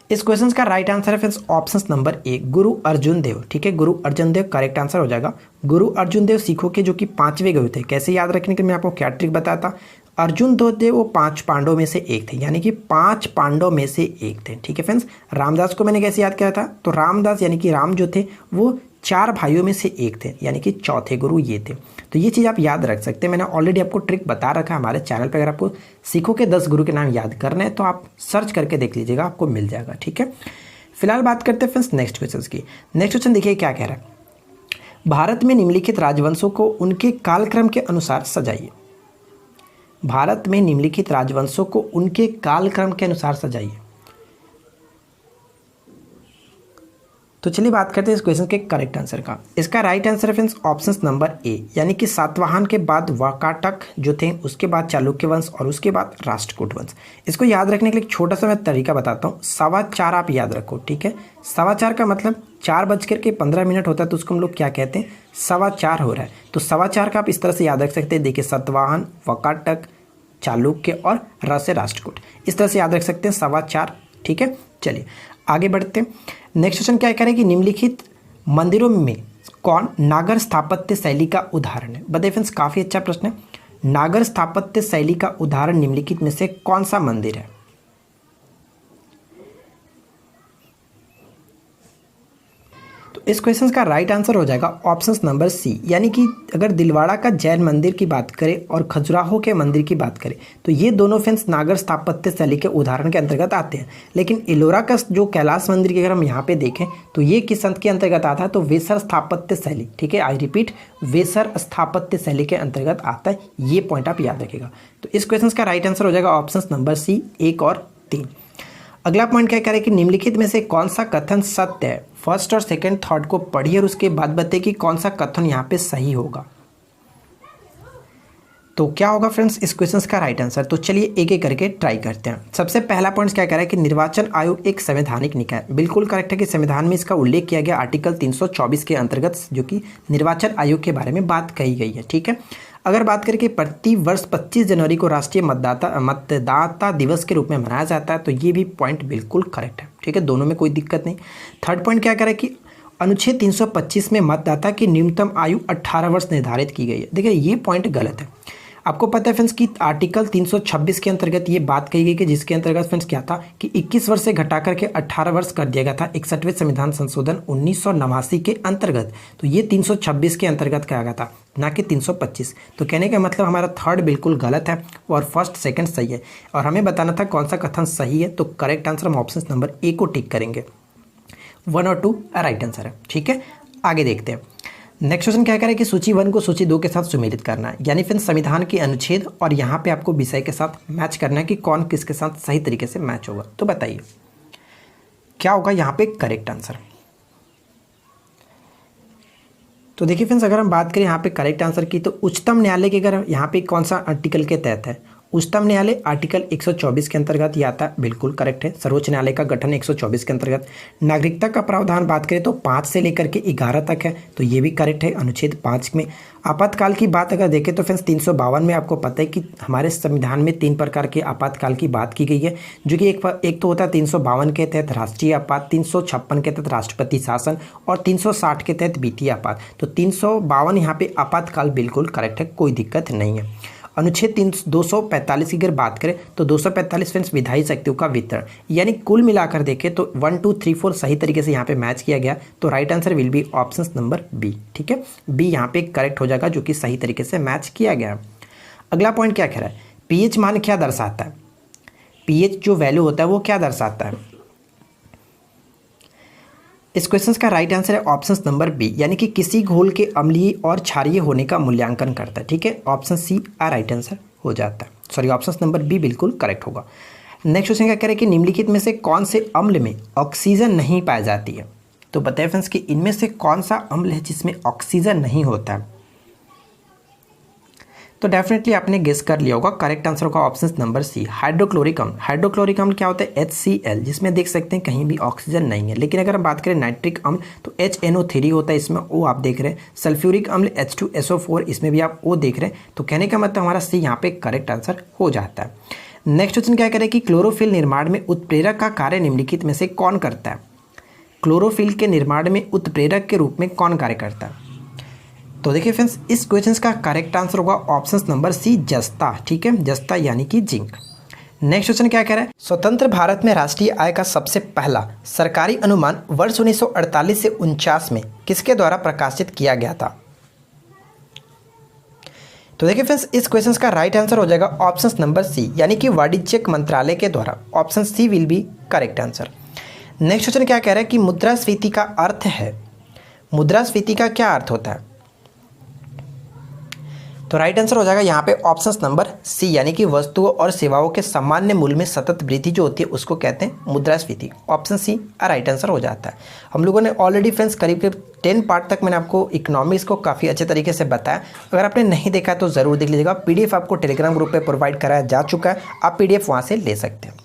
इस क्वेश्चन का राइट आंसर है फ्रेंड्स ऑप्शन नंबर ए, गुरु अर्जुन देव, ठीक है, गुरु अर्जुन देव करेक्ट आंसर हो जाएगा। गुरु अर्जुन देव सिखों के जो कि 5वें गुरु थे। कैसे याद रखने के मैं आपको क्या ट्रिक बताया था? अर्जुन देव वो 5 पांडवों में से एक थे, यानी कि 5 पांडवों में से एक थे, ठीक है फ्रेंड्स। रामदास को मैंने कैसे याद किया था? तो रामदास यानी कि राम जो थे वो 4 भाइयों में से एक थे, यानी कि चौथे गुरु ये थे। तो ये चीज़ आप याद रख सकते हैं। मैंने ऑलरेडी आपको ट्रिक बता रखा है हमारे चैनल पे। अगर आपको सिखों के 10 गुरु के नाम याद करना है तो आप सर्च करके देख लीजिएगा, आपको मिल जाएगा, ठीक है। फिलहाल बात करते हैं फ्रेंड्स नेक्स्ट क्वेश्चन की। नेक्स्ट क्वेश्चन देखिए क्या कह रहा है, भारत में निम्नलिखित राजवंशों को उनके कालक्रम के अनुसार सजाइए। भारत में निम्नलिखित राजवंशों को उनके कालक्रम के अनुसार सजाइए। तो चलिए बात करते हैं इस क्वेश्चन के करेक्ट आंसर का। इसका राइट आंसर है फ्रेंड्स ऑप्शन नंबर ए, यानी कि सातवाहन के बाद वाकाटक जो थे, उसके बाद चालुक्य वंश और उसके बाद राष्ट्रकूट वंश। इसको याद रखने के लिए एक छोटा सा मैं तरीका बताता हूँ। 4:15 आप याद रखो, ठीक है। 4:15 का मतलब 4:15 होता है, तो उसको हम लोग क्या कहते हैं? 4:15 हो रहा है, तो 4:15 का आप इस तरह से याद रख सकते हैं। देखिए सातवाहन, वाकाटक, चालुक्य और राष्ट्रकूट, इस तरह से याद रख सकते हैं 4:15, ठीक है। चलिए आगे बढ़ते हैं। नेक्स्ट क्वेश्चन क्या कह रहे हैं कि निम्नलिखित मंदिरों में कौन नागर स्थापत्य शैली का उदाहरण है? बताइए फ्रेंड्स, काफी अच्छा प्रश्न है। नागर स्थापत्य शैली का उदाहरण निम्नलिखित में से कौन सा मंदिर है? तो इस क्वेश्चन का राइट आंसर हो जाएगा ऑप्शन नंबर सी, यानी कि अगर दिलवाड़ा का जैन मंदिर की बात करें और खजुराहो के मंदिर की बात करें तो ये दोनों फ्रेंड्स नागर स्थापत्य शैली के उदाहरण के अंतर्गत आते हैं। लेकिन एलोरा का जो कैलाश मंदिर की अगर हम यहाँ पे देखें तो ये किस संत के अंतर्गत आता है? तो वेसर स्थापत्य शैली, ठीक है, आई रिपीट, वेसर स्थापत्य शैली के अंतर्गत आता है। ये पॉइंट आप याद रखिएगा। तो इस क्वेश्चन का राइट आंसर हो जाएगा ऑप्शन नंबर सी, 1 और 3। अगला पॉइंट क्या करें कि निम्नलिखित में से कौन सा कथन सत्य है? फर्स्ट और सेकंड थॉट को पढ़िए और उसके बाद बताइए कि कौन सा कथन यहाँ पे सही होगा। तो क्या होगा फ्रेंड्स इस क्वेश्चन का राइट आंसर? तो चलिए एक एक करके ट्राई करते हैं। सबसे पहला पॉइंट क्या कह रहा है कि निर्वाचन आयोग एक संवैधानिक निकाय। बिल्कुल करेक्ट है कि संविधान में इसका उल्लेख किया गया आर्टिकल 324 के अंतर्गत, जो कि निर्वाचन आयोग के बारे में बात कही गई है, ठीक है। अगर बात करें कि प्रति वर्ष 25 जनवरी को राष्ट्रीय मतदाता दिवस के रूप में मनाया जाता है, तो ये भी पॉइंट बिल्कुल करेक्ट है, ठीक है, दोनों में कोई दिक्कत नहीं। थर्ड पॉइंट क्या करें कि अनुच्छेद 325 में मतदाता की न्यूनतम आयु 18 वर्ष निर्धारित की गई है। देखिए ये पॉइंट गलत है। आपको पता है फ्रेंड्स कि आर्टिकल 326 के अंतर्गत ये बात कही गई कि जिसके अंतर्गत फ्रेंड्स क्या था कि 21 वर्ष से घटा करके 18 वर्ष कर दिया गया था 61वें संविधान संशोधन 1989 के अंतर्गत। तो ये 326 के अंतर्गत कहा गया था, ना कि 325। तो कहने का मतलब हमारा थर्ड बिल्कुल गलत है और फर्स्ट सेकंड सही है। और हमें बताना था कौन सा कथन सही है, तो करेक्ट आंसर हम ऑप्शन नंबर ए को टिक करेंगे। 1 और 2 राइट आंसर है, ठीक है। आगे देखते हैं। नेक्स्ट क्वेश्चन क्या कह रहा है कि सूची 1 को सूची 2 के साथ सुमेलित करना है, यानी फिर संविधान के अनुच्छेद और यहाँ पे आपको विषय के साथ मैच करना है कि कौन किसके साथ सही तरीके से मैच होगा। तो बताइए क्या होगा यहाँ पे करेक्ट आंसर। तो देखिए फ्रेंड्स, अगर हम बात करें यहाँ पे करेक्ट आंसर की, तो उच्चतम न्यायालय के अगर यहाँ पे कौन सा आर्टिकल के तहत है, उच्चतम न्यायालय आर्टिकल 124 के अंतर्गत ये आता है, बिल्कुल करेक्ट है। सर्वोच्च न्यायालय का गठन 124 के अंतर्गत। नागरिकता का प्रावधान बात करें तो 5 से लेकर के 11 तक है, तो ये भी करेक्ट है, अनुच्छेद 5 में। आपातकाल की बात अगर देखें तो फ्रेंड्स 352 में आपको पता है कि हमारे संविधान में 3 प्रकार के आपातकाल की बात की गई है, जो कि एक तो होता है 352 के तहत राष्ट्रीय आपात, 356 के तहत राष्ट्रपति शासन और 360 के तहत वित्तीय आपात। तो 352 यहाँ पे आपातकाल बिल्कुल करेक्ट है, कोई दिक्कत नहीं है। अनुच्छेद 245 की अगर बात करें तो 245 फ्रेंड्स विधायी शक्तियों का वितरण, यानी कुल मिलाकर देखें तो 1 2 3 4 सही तरीके से यहाँ पे मैच किया गया, तो right answer will be option number B. ठीक है, बी यहाँ पे करेक्ट हो जाएगा, जो कि सही तरीके से मैच किया गया। अगला पॉइंट क्या कह रहा है, पीएच मान क्या दर्शाता है, पीएच जो वैल्यू होता है वो क्या दर्शाता है। इस क्वेश्चन का राइट आंसर है ऑप्शन नंबर बी, यानी कि किसी घोल के अम्लीय और क्षारीय होने का मूल्यांकन करता है। ठीक है, ऑप्शन सी राइट आंसर हो जाता है, सॉरी ऑप्शन नंबर बी बिल्कुल करेक्ट होगा। नेक्स्ट क्वेश्चन क्या कह रहे हैं कि निम्नलिखित में से कौन से अम्ल में ऑक्सीजन नहीं पाई जाती है। तो बताइए फ्रेंड्स कि इनमें से कौन सा अम्ल है जिसमें ऑक्सीजन नहीं होता है। तो डेफिनेटली आपने गेस कर लिया होगा, करेक्ट आंसर होगा ऑप्शन नंबर सी, हाइड्रोक्लोरिक अम्ल। हाइड्रोक्लोरिक अम्ल क्या होता है, HCl, जिसमें देख सकते हैं कहीं भी ऑक्सीजन नहीं है। लेकिन अगर हम बात करें नाइट्रिक अम्ल तो HNO3 होता है, इसमें O आप देख रहे हैं। सल्फ्यूरिक अम्ल H2SO4, इसमें भी आप O देख रहे हैं। तो कहने का मतलब हमारा सी यहाँ पे करेक्ट आंसर हो जाता है। नेक्स्ट क्वेश्चन क्या करें कि क्लोरोफिल निर्माण में उत्प्रेरक का कार्य निम्नलिखित में से कौन करता है। क्लोरोफिल के निर्माण में उत्प्रेरक के रूप में कौन कार्य करता है। तो देखिए फ्रेंड्स, इस क्वेश्चन का करेक्ट आंसर होगा ऑप्शन नंबर सी, जस्ता। ठीक है, जस्ता यानी कि जिंक। नेक्स्ट क्वेश्चन क्या कह रहा है, स्वतंत्र भारत में राष्ट्रीय आय का सबसे पहला सरकारी अनुमान वर्ष 1948 से 49 में किसके द्वारा प्रकाशित किया गया था। तो देखिए फ्रेंड्स, इस क्वेश्चन का राइट आंसर हो जाएगा ऑप्शन नंबर सी, यानी कि वाणिज्यिक मंत्रालय के द्वारा। Option C will be correct answer. Next question क्या कह रहा है कि मुद्रास्फीति का अर्थ है, मुद्रास्फीति का क्या अर्थ होता है। तो राइट आंसर हो जाएगा यहाँ पे ऑप्शन नंबर सी, यानी कि वस्तुओं और सेवाओं के सामान्य मूल्य में सतत वृद्धि जो होती है उसको कहते हैं मुद्रास्फीति। ऑप्शन सी राइट आंसर हो जाता है। हम लोगों ने ऑलरेडी फ्रेंड्स करीब 10 पार्ट तक मैंने आपको इकोनॉमिक्स को काफ़ी अच्छे तरीके से बताया। अगर आपने नहीं देखा तो ज़रूर देख लीजिएगा। PDF आपको टेलीग्राम ग्रुप पर प्रोवाइड कराया जा चुका है, आप PDF वहाँ से ले सकते हैं।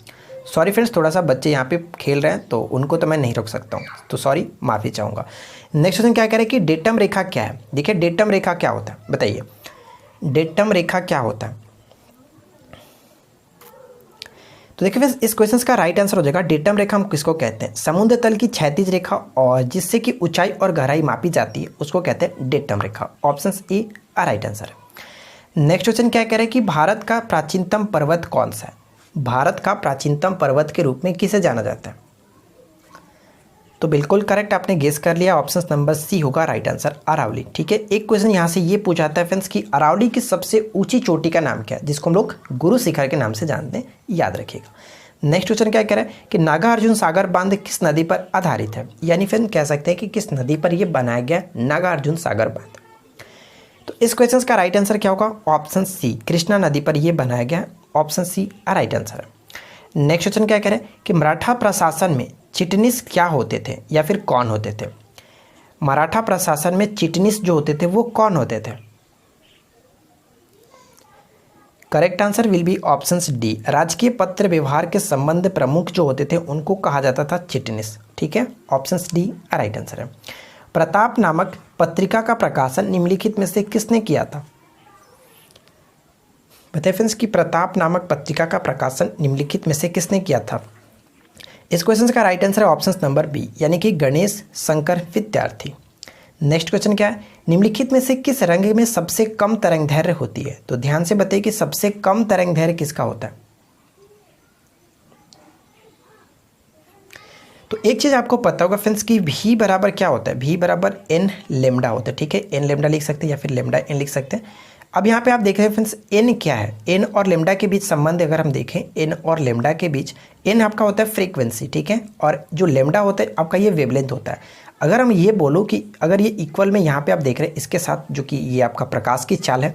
सॉरी फ्रेंड्स, थोड़ा सा बच्चे यहाँ पे खेल रहे हैं तो उनको तो मैं नहीं रोक सकता हूँ, तो सॉरी, माफ़ी चाहूँगा। नेक्स्ट क्वेश्चन क्या कह रहे हैं कि डेटम रेखा क्या है। देखिए डेटम रेखा क्या होता है, बताइए डेटम रेखा क्या होता है। तो देखिए फ्रेंड्स, इस क्वेश्चन का राइट आंसर हो जाएगा डेटम रेखा हम किसको कहते हैं, समुद्र तल की क्षैतिज रेखा और जिससे कि ऊंचाई और गहराई मापी जाती है उसको कहते हैं datum Rekha. Option A right answer है। नेक्स्ट क्वेश्चन क्या कह रहे हैं कि भारत का प्राचीनतम पर्वत कौन सा है। भारत का प्राचीनतम पर्वत के रूप में किसे जाना जाता है। तो बिल्कुल करेक्ट आपने गेस कर लिया, ऑप्शन नंबर सी होगा राइट आंसर, अरावली। ठीक है, एक क्वेश्चन यहाँ से ये पूछा जाता है फ्रेंड्स कि अरावली की सबसे ऊंची चोटी का नाम क्या है, जिसको हम लोग गुरु शिखर के नाम से जानते हैं, याद रखिएगा। नेक्स्ट क्वेश्चन क्या कह रहा है कि नागार्जुन सागर बांध किस नदी पर आधारित है, यानी फ्रेंड कह सकते हैं कि किस नदी पर यह बनाया गया नागार्जुन सागर बांध। तो इस क्वेश्चन का राइट आंसर क्या होगा, ऑप्शन सी, कृष्णा नदी पर यह बनाया गया। ऑप्शन सी राइट आंसर है। नेक्स्ट क्वेश्चन क्या कह रहे हैं कि मराठा प्रशासन में चिटनीस क्या होते थे या फिर कौन होते थे। मराठा प्रशासन में चिटनीस जो होते थे वो कौन होते थे। Correct answer will be option D, राजकीय पत्र व्यवहार के संबंध प्रमुख जो होते थे उनको कहा जाता था चिटनीस। ठीक है, ऑप्शन डी राइट आंसर है। प्रताप नामक पत्रिका का प्रकाशन निम्नलिखित में से किसने किया था। बताइए फ्रेंड्स कि प्रताप नामक पत्रिका का प्रकाशन निम्नलिखित में से किसने किया था। इस क्वेश्चन का राइट आंसर है ऑप्शन नंबर बी, यानी कि गणेश शंकर विद्यार्थी। नेक्स्ट क्वेश्चन क्या है, निम्नलिखित में से किस रंग में सबसे कम तरंगदैर्घ्य होती है। तो ध्यान से बताइए कि सबसे कम तरंगदैर्घ्य किसका होता है। तो एक चीज़ आपको पता होगा फ्रेंड्स कि V बराबर क्या होता है, V बराबर n लेमडा होता है। ठीक है, n लेमडा लिख सकते हैं या फिर लेमडा n लिख सकते हैं। अब यहाँ पे आप देख रहे हैं फ्रेंड्स n क्या है, n और लेमडा के बीच संबंध अगर हम देखें, n और लेमडा के बीच n आपका होता है फ्रीक्वेंसी। ठीक है, और जो लेमडा होता है आपका ये वेवलेंथ होता है। अगर हम ये बोलो कि अगर ये इक्वल में यहाँ पे आप देख रहे हैं इसके साथ जो कि ये आपका प्रकाश की चाल है,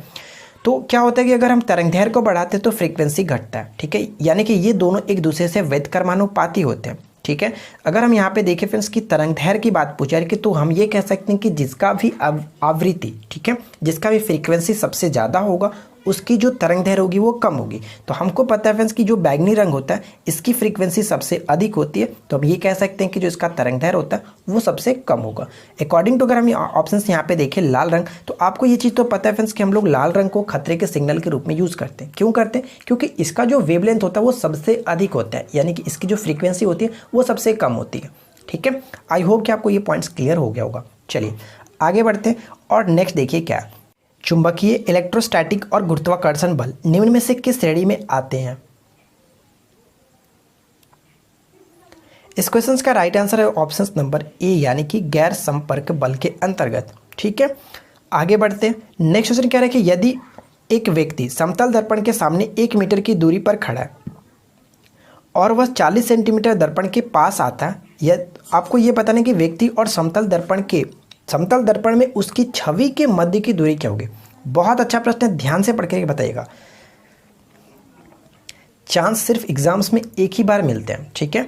तो क्या होता है कि अगर हम तरंगदैर्घ्य को बढ़ाते हैं तो फ्रीक्वेंसी घटता है। ठीक है, यानी कि ये दोनों एक दूसरे से व्युत्क्रमानुपाती होते हैं। ठीक है। अगर हम यहाँ पे देखें फ्रेंड्स की तरंगदैर्घ्य की बात पूछा है तो हम ये कह सकते हैं कि जिसका भी आवृत्ति, ठीक है, जिसका भी फ्रीक्वेंसी सबसे ज़्यादा होगा उसकी जो तरंगदैर्घ्य होगी वो कम होगी। तो हमको पता है फ्रेंड्स कि जो बैगनी रंग होता है इसकी फ्रीक्वेंसी सबसे अधिक होती है, तो हम ये कह सकते हैं कि जो इसका तरंगदैर्घ्य होता है वो सबसे कम होगा। अकॉर्डिंग टू अगर हम ऑप्शंस यहाँ पे देखें लाल रंग, तो आपको ये चीज़ तो पता है फ्रेंड्स कि हम लोग लाल रंग को खतरे के सिग्नल के रूप में यूज़ करते हैं। क्यों करते हैं? क्योंकि इसका जो वेवलेंथ होता है वो सबसे अधिक होता है, यानी कि इसकी जो फ्रीक्वेंसी होती है वो सबसे कम होती है। ठीक है, आई होप कि आपको ये पॉइंट्स क्लियर हो गया होगा। चलिए आगे बढ़ते हैं और नेक्स्ट देखिए क्या है। चुंबकीय, इलेक्ट्रोस्टैटिक और गुरुत्वाकर्षण बल निम्न में से किस श्रेणी में आते हैं? इस क्वेश्चन का राइट आंसर है ऑप्शन नंबर ए, यानी कि गैर संपर्क बल के अंतर्गत। ठीक है, आगे बढ़ते हैं। नेक्स्ट क्वेश्चन कह रहा है कि यदि एक व्यक्ति समतल दर्पण के सामने 1 मीटर की दूरी पर खड़ा है और वह 40 सेंटीमीटर दर्पण के पास आता है, यह आपको यह बताना है कि व्यक्ति और समतल दर्पण में उसकी छवि के मध्य की दूरी क्या होगी। बहुत अच्छा प्रश्न है, ध्यान से पढ़ के बताइएगा। चांस सिर्फ एग्जाम्स में एक ही बार मिलते हैं, ठीक है,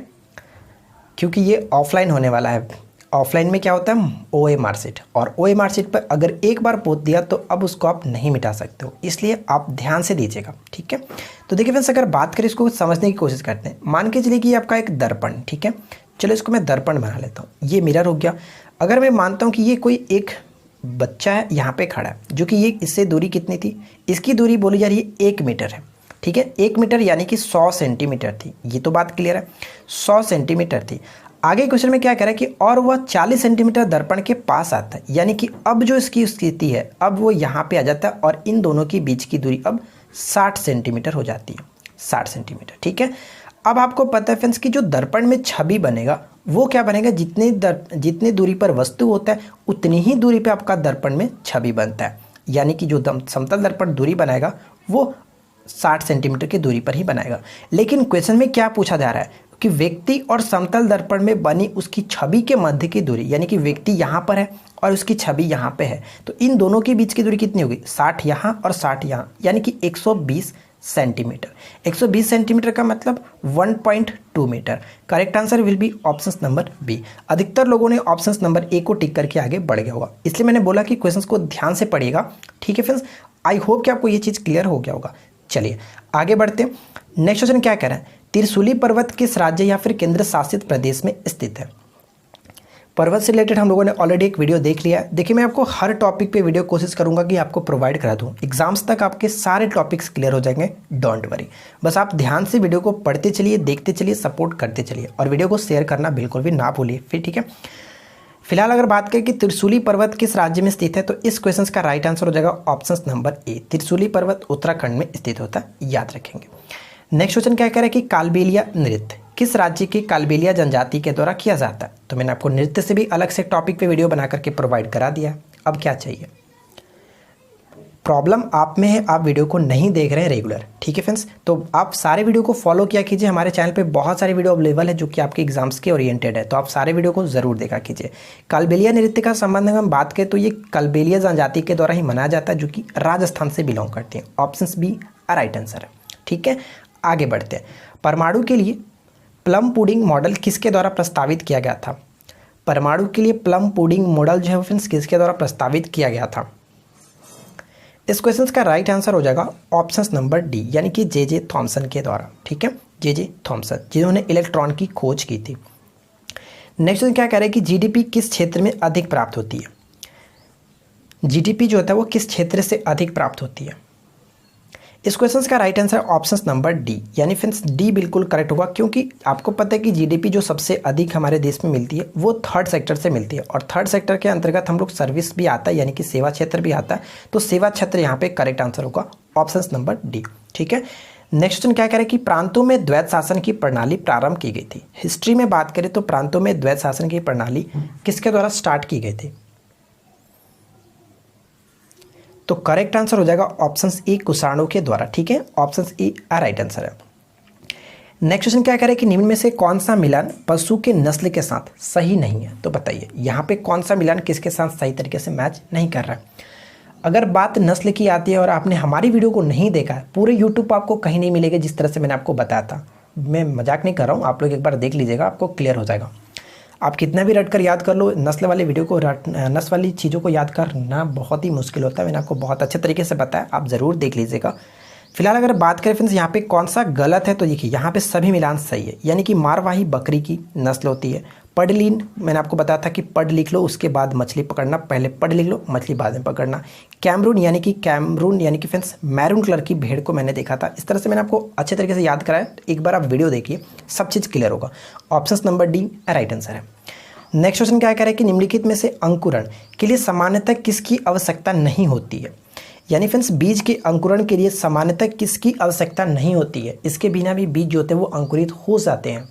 क्योंकि ये ऑफलाइन होने वाला है। ऑफलाइन में क्या होता है, OMR शीट, और OMR शीट पर अगर एक बार पोत दिया तो अब उसको आप नहीं मिटा सकते हो, इसलिए आप ध्यान से दीजिएगा। ठीक है, तो देखिए फ्रेंड्स, अगर बात करें इसको समझने की कोशिश करते हैं। मान के चलिए कि आपका एक दर्पण, ठीक है, चलो इसको मैं दर्पण बना लेता हूँ, ये मिरर हो गया। अगर मैं मानता हूँ कि ये कोई एक बच्चा है यहाँ पे खड़ा है, जो कि ये इससे दूरी कितनी थी, इसकी दूरी बोली जा रही है 1 मीटर है। ठीक है, 1 मीटर यानी कि 100 सेंटीमीटर थी, ये तो बात क्लियर है, 100 सेंटीमीटर थी। आगे क्वेश्चन में क्या कह रहा है कि और वह 40 सेंटीमीटर दर्पण के पास आता है, यानी कि अब जो इसकी स्थिति है, अब वो यहाँ पे आ जाता है और इन दोनों के बीच की दूरी अब 60 सेंटीमीटर हो जाती है, 60 सेंटीमीटर। ठीक है, अब आपको पता है फ्रेंड्स कि जो दर्पण में छवि बनेगा वो क्या बनेगा, जितनी दूरी पर वस्तु होता है उतनी ही दूरी पे आपका दर्पण में छवि बनता है, यानी कि जो समतल दर्पण दूरी बनाएगा वो 60 सेंटीमीटर की दूरी पर ही बनाएगा। लेकिन क्वेश्चन में क्या पूछा जा रहा है कि व्यक्ति और समतल दर्पण में बनी उसकी छवि के मध्य की दूरी, यानी कि व्यक्ति यहाँ पर है और उसकी छवि यहाँ पे है, तो इन दोनों के बीच की दूरी कितनी होगी, 60 यहाँ और 60 यहाँ, यानी कि 120 सेंटीमीटर। 120 सेंटीमीटर का मतलब 1.2 metre. Correct answer will be option number B. अधिकतर लोगों ने ऑप्शन नंबर ए को टिक करके आगे बढ़ गया होगा, इसलिए मैंने बोला कि क्वेश्चंस को ध्यान से पढ़िएगा। ठीक है फ्रेंड्स, आई होप कि आपको ये चीज़ क्लियर हो गया होगा। चलिए आगे बढ़ते हैं। नेक्स्ट क्वेश्चन क्या कह रहा है, त्रिशूली पर्वत किस राज्य या फिर केंद्र शासित प्रदेश में स्थित है? पर्वत से रिलेटेड हम लोगों ने ऑलरेडी एक वीडियो देख लिया है। देखिए मैं आपको हर टॉपिक पे वीडियो कोशिश करूंगा कि आपको प्रोवाइड करा दूं, एग्जाम्स तक आपके सारे टॉपिक्स क्लियर हो जाएंगे, डोंट वरी। बस आप ध्यान से वीडियो को पढ़ते चलिए, देखते चलिए, सपोर्ट करते चलिए, और वीडियो को शेयर करना बिल्कुल भी ना भूलिए फिर। ठीक है, फिलहाल अगर बात करें कि त्रिशूली पर्वत किस राज्य में स्थित है, तो इस क्वेश्चन का राइट आंसर हो जाएगा ऑप्शन नंबर ए, त्रिशूली पर्वत उत्तराखंड में स्थित होता है, याद रखेंगे। नेक्स्ट क्वेश्चन क्या कह रहा है कि कालबेलिया नृत्य किस राज्य की कालबेलिया जनजाति के द्वारा किया जाता है? तो मैंने आपको नृत्य से भी अलग से टॉपिक पे वीडियो बना करके प्रोवाइड करा दिया। अब क्या चाहिए? प्रॉब्लम आप में है, आप वीडियो को नहीं देख रहे हैं रेगुलर। ठीक है फ्रेंड्स, तो आप सारे वीडियो को फॉलो किया कीजिए। हमारे चैनल पे बहुत सारे वीडियो अवेलेबल है जो कि आपके एग्जाम्स के ओरिएंटेड है, तो आप सारे वीडियो को जरूर देखा कीजिए। कालबेलिया नृत्य का संबंध अगर हम बात करें तो ये कालबेलिया जनजाति के द्वारा ही मनाया जाता है, जो कि राजस्थान से बिलोंग करते हैं। ऑप्शन बी राइट आंसर है। ठीक है, आगे बढ़ते हैं। परमाणु के लिए प्लम पुडिंग मॉडल किसके द्वारा प्रस्तावित किया गया था? परमाणु के लिए प्लम पुडिंग मॉडल जो है फ्रेंड्स किसके द्वारा प्रस्तावित किया गया था? इस क्वेश्चन का राइट आंसर हो जाएगा ऑप्शन नंबर डी, यानी कि जे थॉमसन के द्वारा। ठीक है, जे थॉमसन जिन्होंने इलेक्ट्रॉन की खोज की थी। नेक्स्ट क्या कह रहे हैं कि जीडीपी किस क्षेत्र में अधिक प्राप्त होती है? जीडीपी जो होता है वो किस क्षेत्र से अधिक प्राप्त होती है? इस क्वेश्चन का right answer option number D, यानी फ्रेंड्स डी बिल्कुल करेक्ट होगा, क्योंकि आपको पता है कि जीडीपी जो सबसे अधिक हमारे देश में मिलती है वो थर्ड सेक्टर से मिलती है, और थर्ड सेक्टर के अंतर्गत हम लोग सर्विस भी आता है, यानी कि सेवा क्षेत्र भी आता है, तो सेवा क्षेत्र यहाँ पे करेक्ट आंसर होगा ऑप्शन नंबर डी। ठीक है, नेक्स्ट क्या कह रहे हैं कि प्रांतों में द्वैत शासन की प्रणाली प्रारंभ की गई थी? हिस्ट्री में बात करें तो प्रांतों में द्वैत शासन की प्रणाली किसके द्वारा स्टार्ट की गई थी? तो करेक्ट आंसर हो जाएगा ऑप्शन ए कुषाणों के द्वारा। ठीक है, ऑप्शन ए राइट आंसर है। नेक्स्ट क्वेश्चन क्या कह रहे हैं कि निम्न में से कौन सा मिलान पशु के नस्ल के साथ सही नहीं है? तो बताइए यहाँ पे कौन सा मिलान किसके साथ सही तरीके से मैच नहीं कर रहा है? अगर बात नस्ल की आती है और आपने हमारी वीडियो को नहीं देखा है, पूरे यूट्यूब पर आपको कहीं नहीं मिलेगा जिस तरह से मैंने आपको बताया था। मैं मजाक नहीं कर रहा हूँ, आप लोग एक बार देख लीजिएगा, आपको क्लियर हो जाएगा। आप कितना भी रट कर याद कर लो, नस्ल वाले वीडियो को नस्ल वाली चीज़ों को याद करना बहुत ही मुश्किल होता है। मैंने आपको बहुत अच्छे तरीके से बताया, आप ज़रूर देख लीजिएगा। फिलहाल अगर बात करें फ्रेंड्स यहाँ पे कौन सा गलत है, तो देखिए यहाँ पे सभी मिलान सही है, यानी कि मारवाही बकरी की नस्ल होती है। पडलीन, मैंने आपको बताया था कि पढ़ लिख लो उसके बाद मछली पकड़ना, पहले पढ़ लिख लो मछली बाद में पकड़ना। कैमरून यानी कि फ्रेंड्स मैरून कलर की भेड़ को मैंने देखा था। इस तरह से मैंने आपको अच्छे तरीके से याद कराया, एक बार आप वीडियो देखिए, सब चीज़ क्लियर होगा। Option number D right answer है। नेक्स्ट क्वेश्चन क्या कह रहा है कि निम्नलिखित में से अंकुरण के लिए सामान्यतः किसकी आवश्यकता नहीं होती है। यानी फ्रेंड्स बीज के अंकुरण के लिए सामान्यतः किसकी आवश्यकता नहीं होती है, इसके बिना भी बीज जो होते हैं वो अंकुरित हो जाते हैं,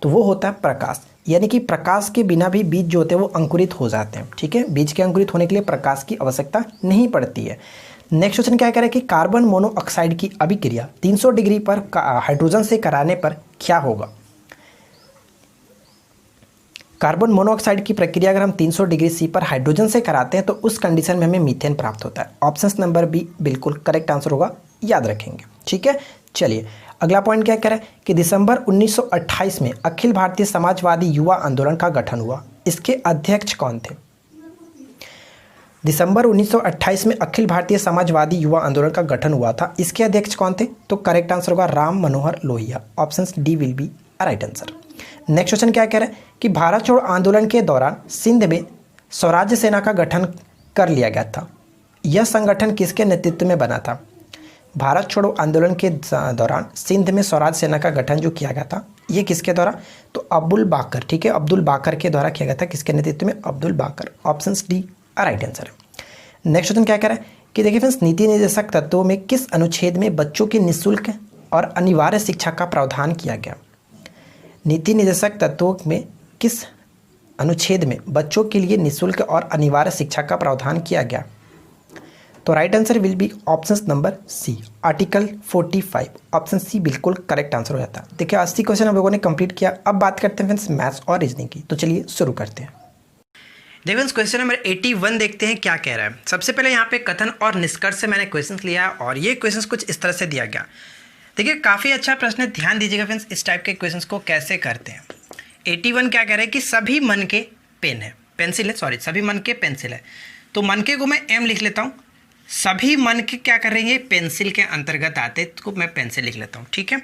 तो वो होता है प्रकाश। यानी कि प्रकाश के बिना भी बीज जो होते हैं वो अंकुरित हो जाते हैं। ठीक है, बीज के अंकुरित होने के लिए प्रकाश की आवश्यकता नहीं पड़ती है। नेक्स्ट क्वेश्चन क्या कह रहा है कि कार्बन मोनोऑक्साइड की अभिक्रिया 300 डिग्री पर हाइड्रोजन से कराने पर क्या होगा। कार्बन मोनोऑक्साइड की प्रक्रिया अगर हम 300 डिग्री सी पर हाइड्रोजन से कराते हैं तो उस कंडीशन में हमें मीथेन प्राप्त होता है। ऑप्शन नंबर बी बिल्कुल करेक्ट आंसर होगा, याद रखेंगे। ठीक है, चलिए अगला पॉइंट क्या कह रहा है कि दिसंबर 1928 में अखिल भारतीय समाजवादी युवा आंदोलन का गठन हुआ, इसके अध्यक्ष कौन थे। दिसंबर 1928 में अखिल भारतीय समाजवादी युवा आंदोलन का गठन हुआ था, इसके अध्यक्ष कौन थे, तो करेक्ट आंसर होगा Ram Manohar Lohia. Option D will be right answer. Next question क्या कह रहा है कि भारत छोड़ो आंदोलन के दौरान सिंध में स्वराज्य सेना का गठन कर लिया गया था, यह संगठन किसके नेतृत्व में बना था। भारत छोड़ो आंदोलन के दौरान सिंध में स्वराज सेना का गठन जो किया गया था, ये किसके द्वारा, तो अब्दुल बाकर। ठीक है, अब्दुल बाकर के द्वारा किया गया था, किसके नेतृत्व में, अब्दुल बाकर। ऑप्शन डी राइट आंसर है। नेक्स्ट क्वेश्चन क्या कह रहा है कि देखिए फ्रेंड्स नीति निर्देशक तत्वों में किस अनुच्छेद में बच्चों की निःशुल्क और अनिवार्य शिक्षा का प्रावधान किया गया। नीति निर्देशक तत्वों में किस अनुच्छेद में बच्चों के लिए निःशुल्क और अनिवार्य शिक्षा का प्रावधान किया गया, तो right answer will be option number C article 45। Option C बिल्कुल करेक्ट आंसर हो जाता है। देखिए 80 क्वेश्चन हम लोगों ने कंप्लीट किया। अब बात करते हैं फ्रेंड्स मैथ्स और रीजनिंग की, तो चलिए शुरू करते हैं। देखिए क्वेश्चन नंबर 81 देखते हैं क्या कह रहा है। सबसे पहले यहाँ पे कथन और निष्कर्ष से मैंने क्वेश्चन लिया और ये क्वेश्चन कुछ इस तरह से दिया गया। देखिए काफ़ी अच्छा प्रश्न है, ध्यान दीजिएगा फ्रेंड्स इस टाइप के क्वेश्चंस को कैसे करते हैं। 81 क्या कह रहा है कि सभी मन के पेन है, पेंसिल है, सॉरी सभी मन के पेंसिल है, तो मन के को मैं एम लिख लेता हूँ, सभी मन के क्या करेंगे पेंसिल के अंतर्गत आते तो मैं पेंसिल लिख लेता हूँ। ठीक है,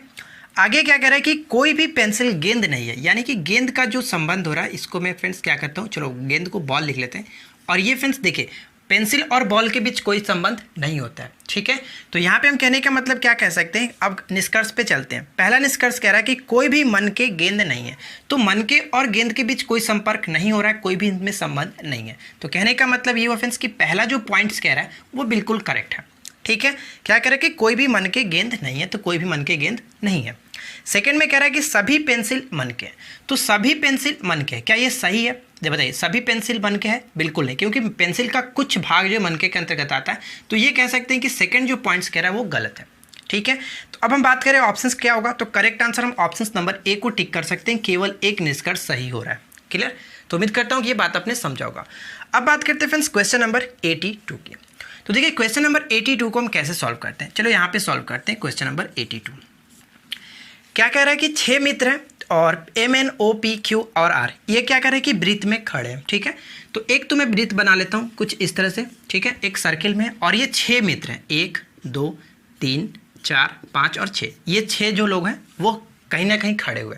आगे क्या कह रहा है कि कोई भी पेंसिल गेंद नहीं है, यानी कि गेंद का जो संबंध हो रहा है इसको मैं फ्रेंड्स क्या करता हूँ, चलो गेंद को बॉल लिख लेते हैं। और ये फ्रेंड्स देखिए पेंसिल और बॉल के बीच कोई संबंध नहीं होता है। ठीक है, तो यहाँ पे हम कहने का मतलब क्या कह सकते हैं। अब निष्कर्ष पे चलते हैं। पहला निष्कर्ष कह रहा है कि कोई भी मन के गेंद नहीं है, तो मन के और गेंद के बीच कोई संपर्क नहीं हो रहा है, कोई भी इनमें संबंध नहीं है। तो कहने का मतलब ये हुआ फ्रेंड्स कि पहला जो पॉइंट्स कह रहा है वो बिल्कुल करेक्ट है। ठीक है, क्या कह रहा है कि कोई भी मन के गेंद नहीं है, तो कोई भी मन के गेंद नहीं है। सेकंड में कह रहा है कि सभी पेंसिल मन के, तो सभी पेंसिल मन के, क्या ये सही है, ये बताइए। सभी पेंसिल मन के है, बिल्कुल नहीं, क्योंकि पेंसिल का कुछ भाग जो मन के अंतर्गत आता है, तो ये कह सकते हैं कि सेकंड जो पॉइंट्स कह रहा है वो गलत है। ठीक है, तो अब हम बात करें ऑप्शंस क्या होगा, तो करेक्ट आंसर हम ऑप्शन नंबर ए को टिक कर सकते हैं, केवल एक निष्कर्ष सही हो रहा है। क्लियर, तो उम्मीद करता हूँ कि ये बात आपने समझा होगा। अब बात करते हैं फ्रेंड्स क्वेश्चन नंबर 82 की। तो देखिए क्वेश्चन नंबर 82 को हम कैसे सॉल्व करते हैं, चलो यहाँ पे सॉल्व करते हैं। क्वेश्चन नंबर 82 क्या कह रहा है कि 6 मित्र हैं और MNOPQ और R, ये क्या कह रहा है कि वृत्त में खड़े हैं। ठीक है, तो एक तो मैं वृत्त बना लेता हूँ कुछ इस तरह से। ठीक है, एक सर्किल में, और ये 6 मित्र हैं, 1 2 3 4 5 और 6, ये 6 जो लोग हैं वो कहीं ना कहीं खड़े हुए।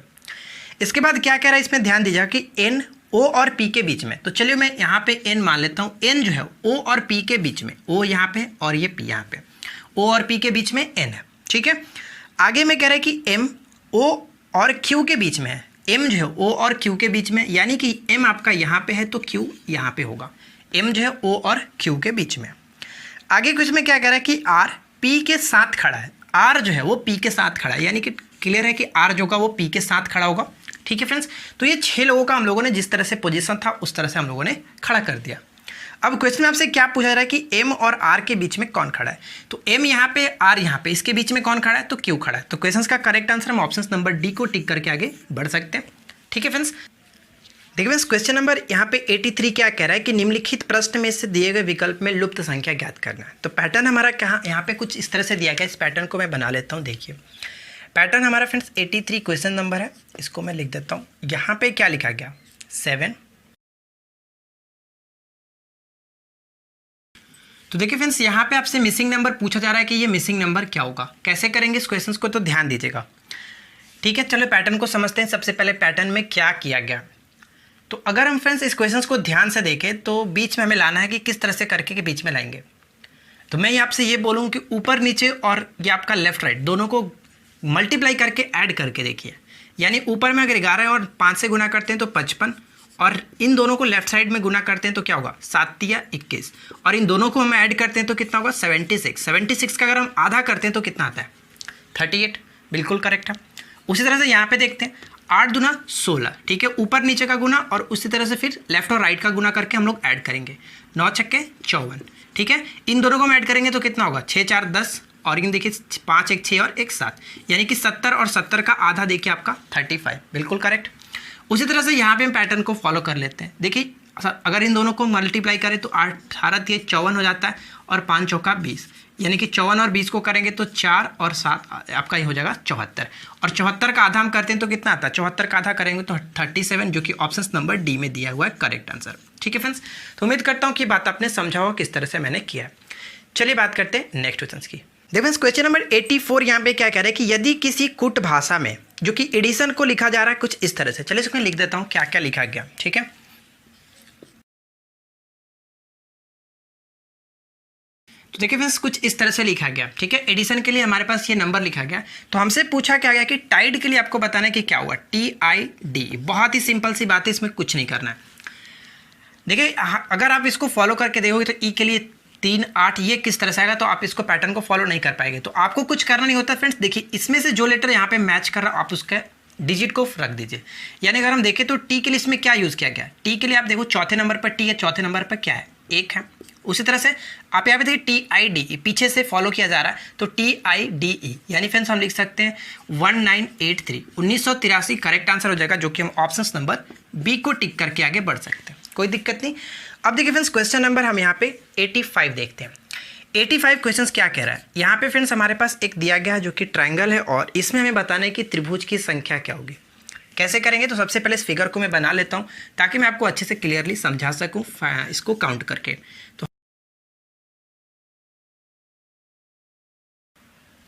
इसके बाद क्या कह रहा है, इसमें ध्यान दीजिएगा कि N O और P के बीच में, तो चलिए मैं यहाँ पे N मान लेता हूँ। N जो है O और P के बीच में, O यहाँ पे और ये P यहाँ पे, O और P के बीच में N है। ठीक है, आगे में कह रहा है कि M O और Q के बीच में है, M जो है O और Q के बीच में, यानी कि M आपका यहाँ पे है तो Q यहाँ पे होगा। M जो है O और Q के बीच में। आगे कुछ में क्या कह रहा है कि R P के साथ खड़ा है, R जो है वो P के साथ खड़ा है, यानी कि क्लियर है कि R जो का वो P के साथ खड़ा होगा। ठीक है फ्रेंड्स, तो ये 6 लोगों का हम लोगों ने जिस तरह से पोजीशन था उस तरह से हम लोगों ने खड़ा कर दिया। अब क्वेश्चन में आपसे क्या पूछा जा रहा है कि M और R के बीच में कौन खड़ा है, तो M यहाँ पे R यहाँ पे, इसके बीच में कौन खड़ा है, तो Q खड़ा है। तो क्वेश्चन का करेक्ट आंसर हम ऑप्शन नंबर डी को टिक करके आगे बढ़ सकते हैं। ठीक है फ्रेंड्स, देखिए फ्रेंड्स क्वेश्चन नंबर यहाँ पे 83 क्या कह रहा है कि निम्नलिखित प्रश्न में से दिए गए विकल्प में लुप्त संख्या ज्ञात करना है। तो पैटर्न हमारा कहाँ यहाँ पे कुछ इस तरह से दिया गया, इस पैटर्न को मैं बना लेता हूँ। देखिए पैटर्न हमारा फ्रेंड्स 83 क्वेश्चन नंबर है, इसको मैं लिख देता हूँ। यहाँ पे क्या लिखा गया 7। तो देखिए फ्रेंड्स यहाँ पे आपसे मिसिंग नंबर पूछा जा रहा है कि ये मिसिंग नंबर क्या होगा, कैसे करेंगे इस क्वेश्चन को, तो ध्यान दीजिएगा। ठीक है, चलो पैटर्न को समझते हैं। सबसे पहले पैटर्न में क्या किया गया, तो अगर हम फ्रेंड्स इस क्वेश्चन को ध्यान से देखें तो बीच में हमें लाना है कि किस तरह से करके के बीच में लाएंगे। तो मैं आपसे ये बोलूँ कि ऊपर नीचे और ये आपका लेफ्ट राइट दोनों को मल्टीप्लाई करके ऐड करके देखिए। यानी ऊपर में अगर 11 और 5 से गुना करते हैं तो 55, और इन दोनों को लेफ्ट साइड में गुना करते हैं तो क्या होगा 7 या 21, और इन दोनों को हम ऐड करते हैं तो कितना होगा 76। 76 का अगर हम आधा करते हैं तो कितना आता है 38, बिल्कुल करेक्ट है। उसी तरह से यहाँ पे देखते हैं 8 दूना 16, ठीक है, ऊपर नीचे का गुना और उसी तरह से फिर लेफ्ट और राइट का गुना करके हम लोग ऐड करेंगे। 9 छक्के 54, ठीक है, इन दोनों को हम ऐड करेंगे तो कितना होगा 6 4 10, और इन देखिए 5 1 6 और 1 7, यानी कि 70, और 70 का आधा देखिए आपका 35, बिल्कुल करेक्ट। उसी तरह से यहाँ पे हम पैटर्न को फॉलो कर लेते हैं। देखिए अगर इन दोनों को मल्टीप्लाई करें तो 18 3 54 हो जाता है, और 5 चौका 20, यानी कि 54 और 20 को करेंगे तो 4 और 7 आपका ये हो जाएगा 74, और 74 का आधा हम करते हैं तो कितना आता है 74 का आधा करेंगे तो 37, जो कि ऑप्शन नंबर डी में दिया हुआ है करेक्ट आंसर। ठीक है फ्रेंड्स, तो उम्मीद करता हूँ कि बात आपने समझा होगा किस तरह से मैंने किया है। चलिए बात करते हैं नेक्स्ट क्वेश्चन की। देखो क्वेश्चन नंबर 84 यहाँ पे क्या कह रहा है कि यदि किसी कुट भाषा में जो कि एडिशन को लिखा जा रहा है कुछ इस तरह से, चलिए इसको लिख देता हूँ क्या क्या लिखा गया। ठीक है, तो देखिए फ्रेंड्स कुछ इस तरह से लिखा गया। ठीक है, एडिशन के लिए हमारे पास ये नंबर लिखा गया, तो हमसे पूछा क्या गया कि टाइड के लिए आपको बताना है कि क्या हुआ TID। बहुत ही सिंपल सी बात है, इसमें कुछ नहीं करना है। देखिए अगर आप इसको फॉलो करके देखोगे तो ई के लिए 3 8 ये किस तरह से आएगा, तो आप इसको पैटर्न को फॉलो नहीं कर पाएंगे। तो आपको कुछ करना नहीं होता फ्रेंड्स। देखिए इसमें से जो लेटर यहाँ पे मैच कर रहा आप उसका डिजिट को रख दीजिए। यानी अगर हम देखें तो टी के लिए इसमें क्या यूज़ किया गया, टी के लिए आप देखो चौथे नंबर पर टी है, चौथे नंबर पर क्या है 1 है। उसी तरह से आप यहाँ पे देखिए TIDE पीछे से फॉलो किया जा रहा है, तो TIDE यानी फ्रेंड्स हम लिख सकते हैं 1983 1983 करेक्ट आंसर हो जाएगा, जो कि हम ऑप्शन नंबर बी को टिक करके आगे बढ़ सकते हैं, कोई दिक्कत नहीं। अब देखिए फ्रेंड्स क्वेश्चन नंबर हम यहाँ पे 85 देखते हैं। 85 क्वेश्चंस क्या कह रहा है यहाँ पे फ्रेंड्स, हमारे पास एक दिया गया है जो कि ट्रायंगल है, और इसमें हमें बताना है कि त्रिभुज की संख्या क्या होगी। कैसे करेंगे, तो सबसे पहले इस फिगर को मैं बना लेता हूँ ताकि मैं आपको अच्छे से क्लियरली समझा सकूँ इसको काउंट करके।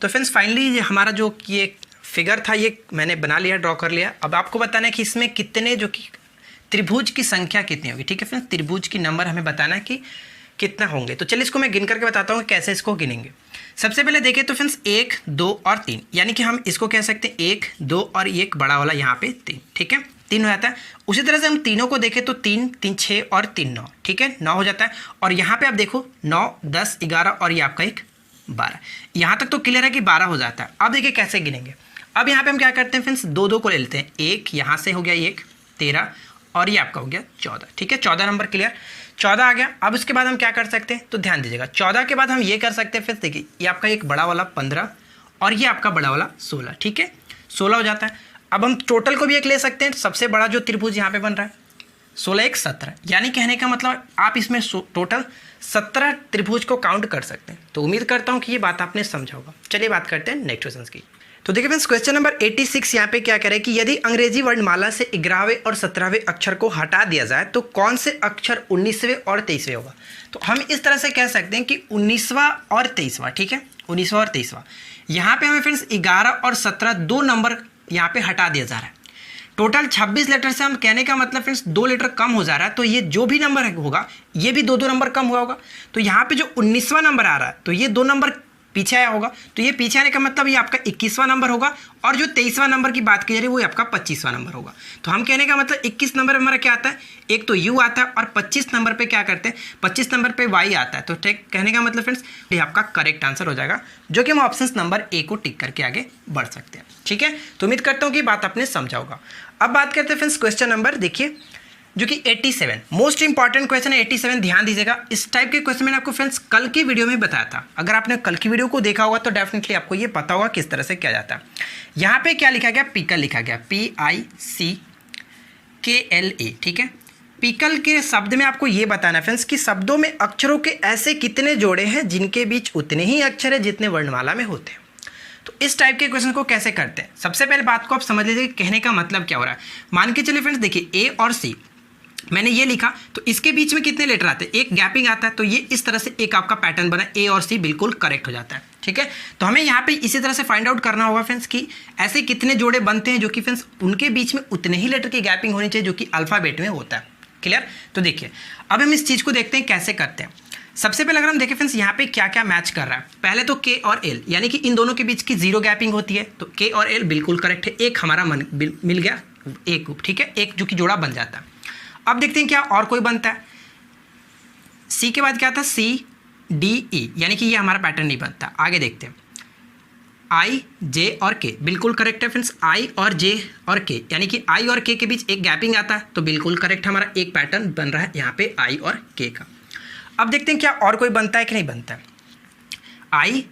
तो फ्रेंड्स फाइनली हमारा जो ये फिगर था ये मैंने बना लिया, ड्रॉ कर लिया। अब आपको बताना है कि इसमें कितने जो कि त्रिभुज की संख्या कितनी होगी। ठीक है फ्रेंड्स, त्रिभुज की नंबर हमें बताना है कि कितना होंगे। तो चलिए इसको मैं गिन करके बताता हूँ कैसे इसको गिनेंगे। सबसे पहले देखिए तो फ्रेंड्स 1 2 और 3, यानी कि हम इसको कह सकते हैं 1 2 और एक बड़ा वाला यहाँ पे 3। ठीक है, 3 हो जाता है। उसी तरह से हम तीनों को देखें तो 3 3 6 और 3 9, ठीक है 9 हो जाता है। और यहाँ पे आप देखो 9 10 11 और ये आपका एक 12, यहाँ तक तो क्लियर है कि 12 हो जाता है। अब देखिए कैसे गिनेंगे। अब यहाँ पे हम क्या करते हैं फ्रेंड्स 2 2 को ले लेते हैं, एक यहाँ से हो गया एक 13 और ये आपका हो गया 14। ठीक है, 14 नंबर क्लियर, 14 आ गया। अब उसके बाद हम क्या कर सकते हैं, तो ध्यान दीजिएगा 14 के बाद हम ये कर सकते हैं फिर देखिए ये आपका एक बड़ा वाला 15 और ये आपका बड़ा वाला 16। ठीक है, 16 हो जाता है। अब हम टोटल को भी एक ले सकते हैं, सबसे बड़ा जो त्रिभुज यहाँ पे बन रहा है 16 1 17, यानी कहने का मतलब आप इसमें टोटल 17 त्रिभुज को काउंट कर सकते हैं। तो उम्मीद करता हूँ कि ये बात आपने समझा होगा। चलिए बात करते हैं नेक्स्ट क्वेश्चन की। तो देखिए फ्रेंड्स क्वेश्चन नंबर 86 यहाँ पे क्या कह रहा है कि यदि अंग्रेजी वर्णमाला से 11वें और 17वें अक्षर को हटा दिया जाए तो कौन से अक्षर 19वें और 23वें होगा। तो हम इस तरह से कह सकते हैं कि 19वां और 23वां, ठीक है 19वां और 23वां। यहाँ पे हमें फ्रेंड्स 11 और 17 दो नंबर यहाँ पे हटा दिया जा रहा है। टोटल 26 लेटर से हम कहने का मतलब फ्रेंड्स 2 लेटर कम हो जा रहा है, तो ये जो भी नंबर होगा ये भी 2 नंबर कम हुआ होगा। तो यहाँ पे जो 19वां नंबर आ रहा है तो ये 2 नंबर पीछे आया होगा, तो ये पीछे आने का मतलब ये आपका 21वां नंबर होगा, और जो 23वां नंबर की बात की जा रही है वो आपका 25वां नंबर होगा। तो हम कहने का मतलब 21 नंबर हमारा क्या आता है, एक तो U आता है, और 25 नंबर पे क्या करते हैं 25 नंबर पे Y आता है। तो ठीक कहने का मतलब फ्रेंड्स ये आपका करेक्ट आंसर हो जाएगा, जो कि हम ऑप्शन नंबर ए को टिक करके आगे बढ़ सकते हैं। ठीक है, तो उम्मीद करता हूँ कि बात आपने समझा होगा। अब बात करते हैं फ्रेंड्स क्वेश्चन नंबर देखिए जो कि 87 मोस्ट इंपॉर्टेंट क्वेश्चन है 87। ध्यान दीजिएगा, इस टाइप के क्वेश्चन मैंने आपको फ्रेंड्स कल की वीडियो में बताया था। अगर आपने कल की वीडियो को देखा होगा तो डेफिनेटली आपको ये पता होगा किस तरह से किया जाता है। यहाँ पे क्या लिखा गया, पिकल लिखा गया PICKLA। ठीक है, पिकल के शब्द में आपको ये बताना है फ्रेंड्स कि शब्दों में अक्षरों के ऐसे कितने जोड़े हैं जिनके बीच उतने ही अक्षर है जितने वर्णमाला में होते हैं। तो इस टाइप के क्वेश्चन को कैसे करते हैं, सबसे पहले बात को आप समझ लीजिए कि कहने का मतलब क्या हो रहा है। मान के चलिए फ्रेंड्स, देखिए ए और सी मैंने ये लिखा, तो इसके बीच में कितने लेटर आते हैं, एक गैपिंग आता है, तो ये इस तरह से एक आपका पैटर्न बना, ए और सी बिल्कुल करेक्ट हो जाता है। ठीक है, तो हमें यहाँ पे इसी तरह से फाइंड आउट करना होगा फ्रेंड्स कि ऐसे कितने जोड़े बनते हैं जो कि फ्रेंड्स उनके बीच में उतने ही लेटर की गैपिंग होनी चाहिए जो कि अल्फाबेट में होता है। क्लियर, तो देखिए अब हम इस चीज़ को देखते हैं कैसे करते हैं। सबसे पहले अगर हम देखें फ्रेंड्स यहाँ पे क्या क्या मैच कर रहा है, पहले तो के और एल यानी कि इन दोनों के बीच की जीरो गैपिंग होती है, तो के और एल बिल्कुल करेक्ट है, एक हमारा मिल गया एक, ठीक है, एक जो कि जोड़ा बन जाता है। अब देखते हैं क्या और कोई बनता है, सी के बाद क्या आता है सी डी ई, यानी कि ये हमारा पैटर्न नहीं बनता। आगे देखते हैं आई जे और के, बिल्कुल करेक्ट है फ्रेंड्स, आई और जे और के यानी कि आई और के बीच एक गैपिंग आता है, तो बिल्कुल करेक्ट हमारा एक पैटर्न बन रहा है यहाँ पे आई और के का। अब देखते हैं क्या और कोई बनता है कि नहीं बनता है, आई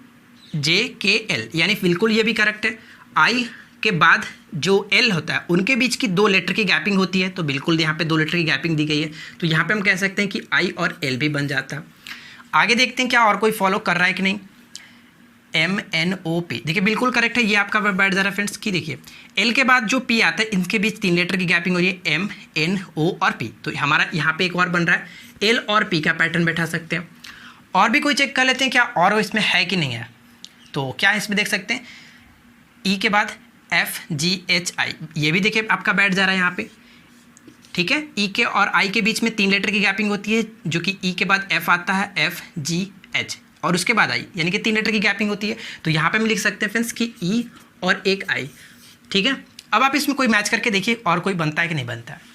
जे के एल यानी बिल्कुल ये भी करेक्ट है, आई के बाद जो एल होता है उनके बीच की दो लेटर की गैपिंग होती है, तो बिल्कुल यहाँ पे दो लेटर की गैपिंग दी गई है, तो यहाँ पे हम कह सकते हैं कि आई और एल भी बन जाता है। आगे देखते हैं क्या और कोई फॉलो कर रहा है कि नहीं, एम एन ओ पी, देखिए बिल्कुल करेक्ट है, ये आपका बैठ जा रहा है फ्रेंड्स की देखिए एल के बाद जो पी आता है इनके बीच तीन लेटर की गैपिंग हो रही है, एम एन ओ और पी, तो हमारा यहाँ पे एक और बन रहा है, एल और पी का पैटर्न बैठा सकते हैं। और भी कोई चेक कर लेते हैं क्या और इसमें है कि नहीं है, तो क्या इसमें देख सकते हैं ई के बाद एफ जी एच आई, ये भी देखिए आपका बैठ जा रहा है यहाँ पे। ठीक है, ई के और आई के बीच में तीन लेटर की गैपिंग होती है जो कि ई के बाद एफ आता है, एफ जी एच, और उसके बाद आई यानी कि तीन लेटर की गैपिंग होती है, तो यहाँ पे हम लिख सकते हैं फ्रेंड्स कि ई और एक आई। ठीक है, अब आप इसमें कोई मैच करके देखिए और कोई बनता है कि नहीं बनता है,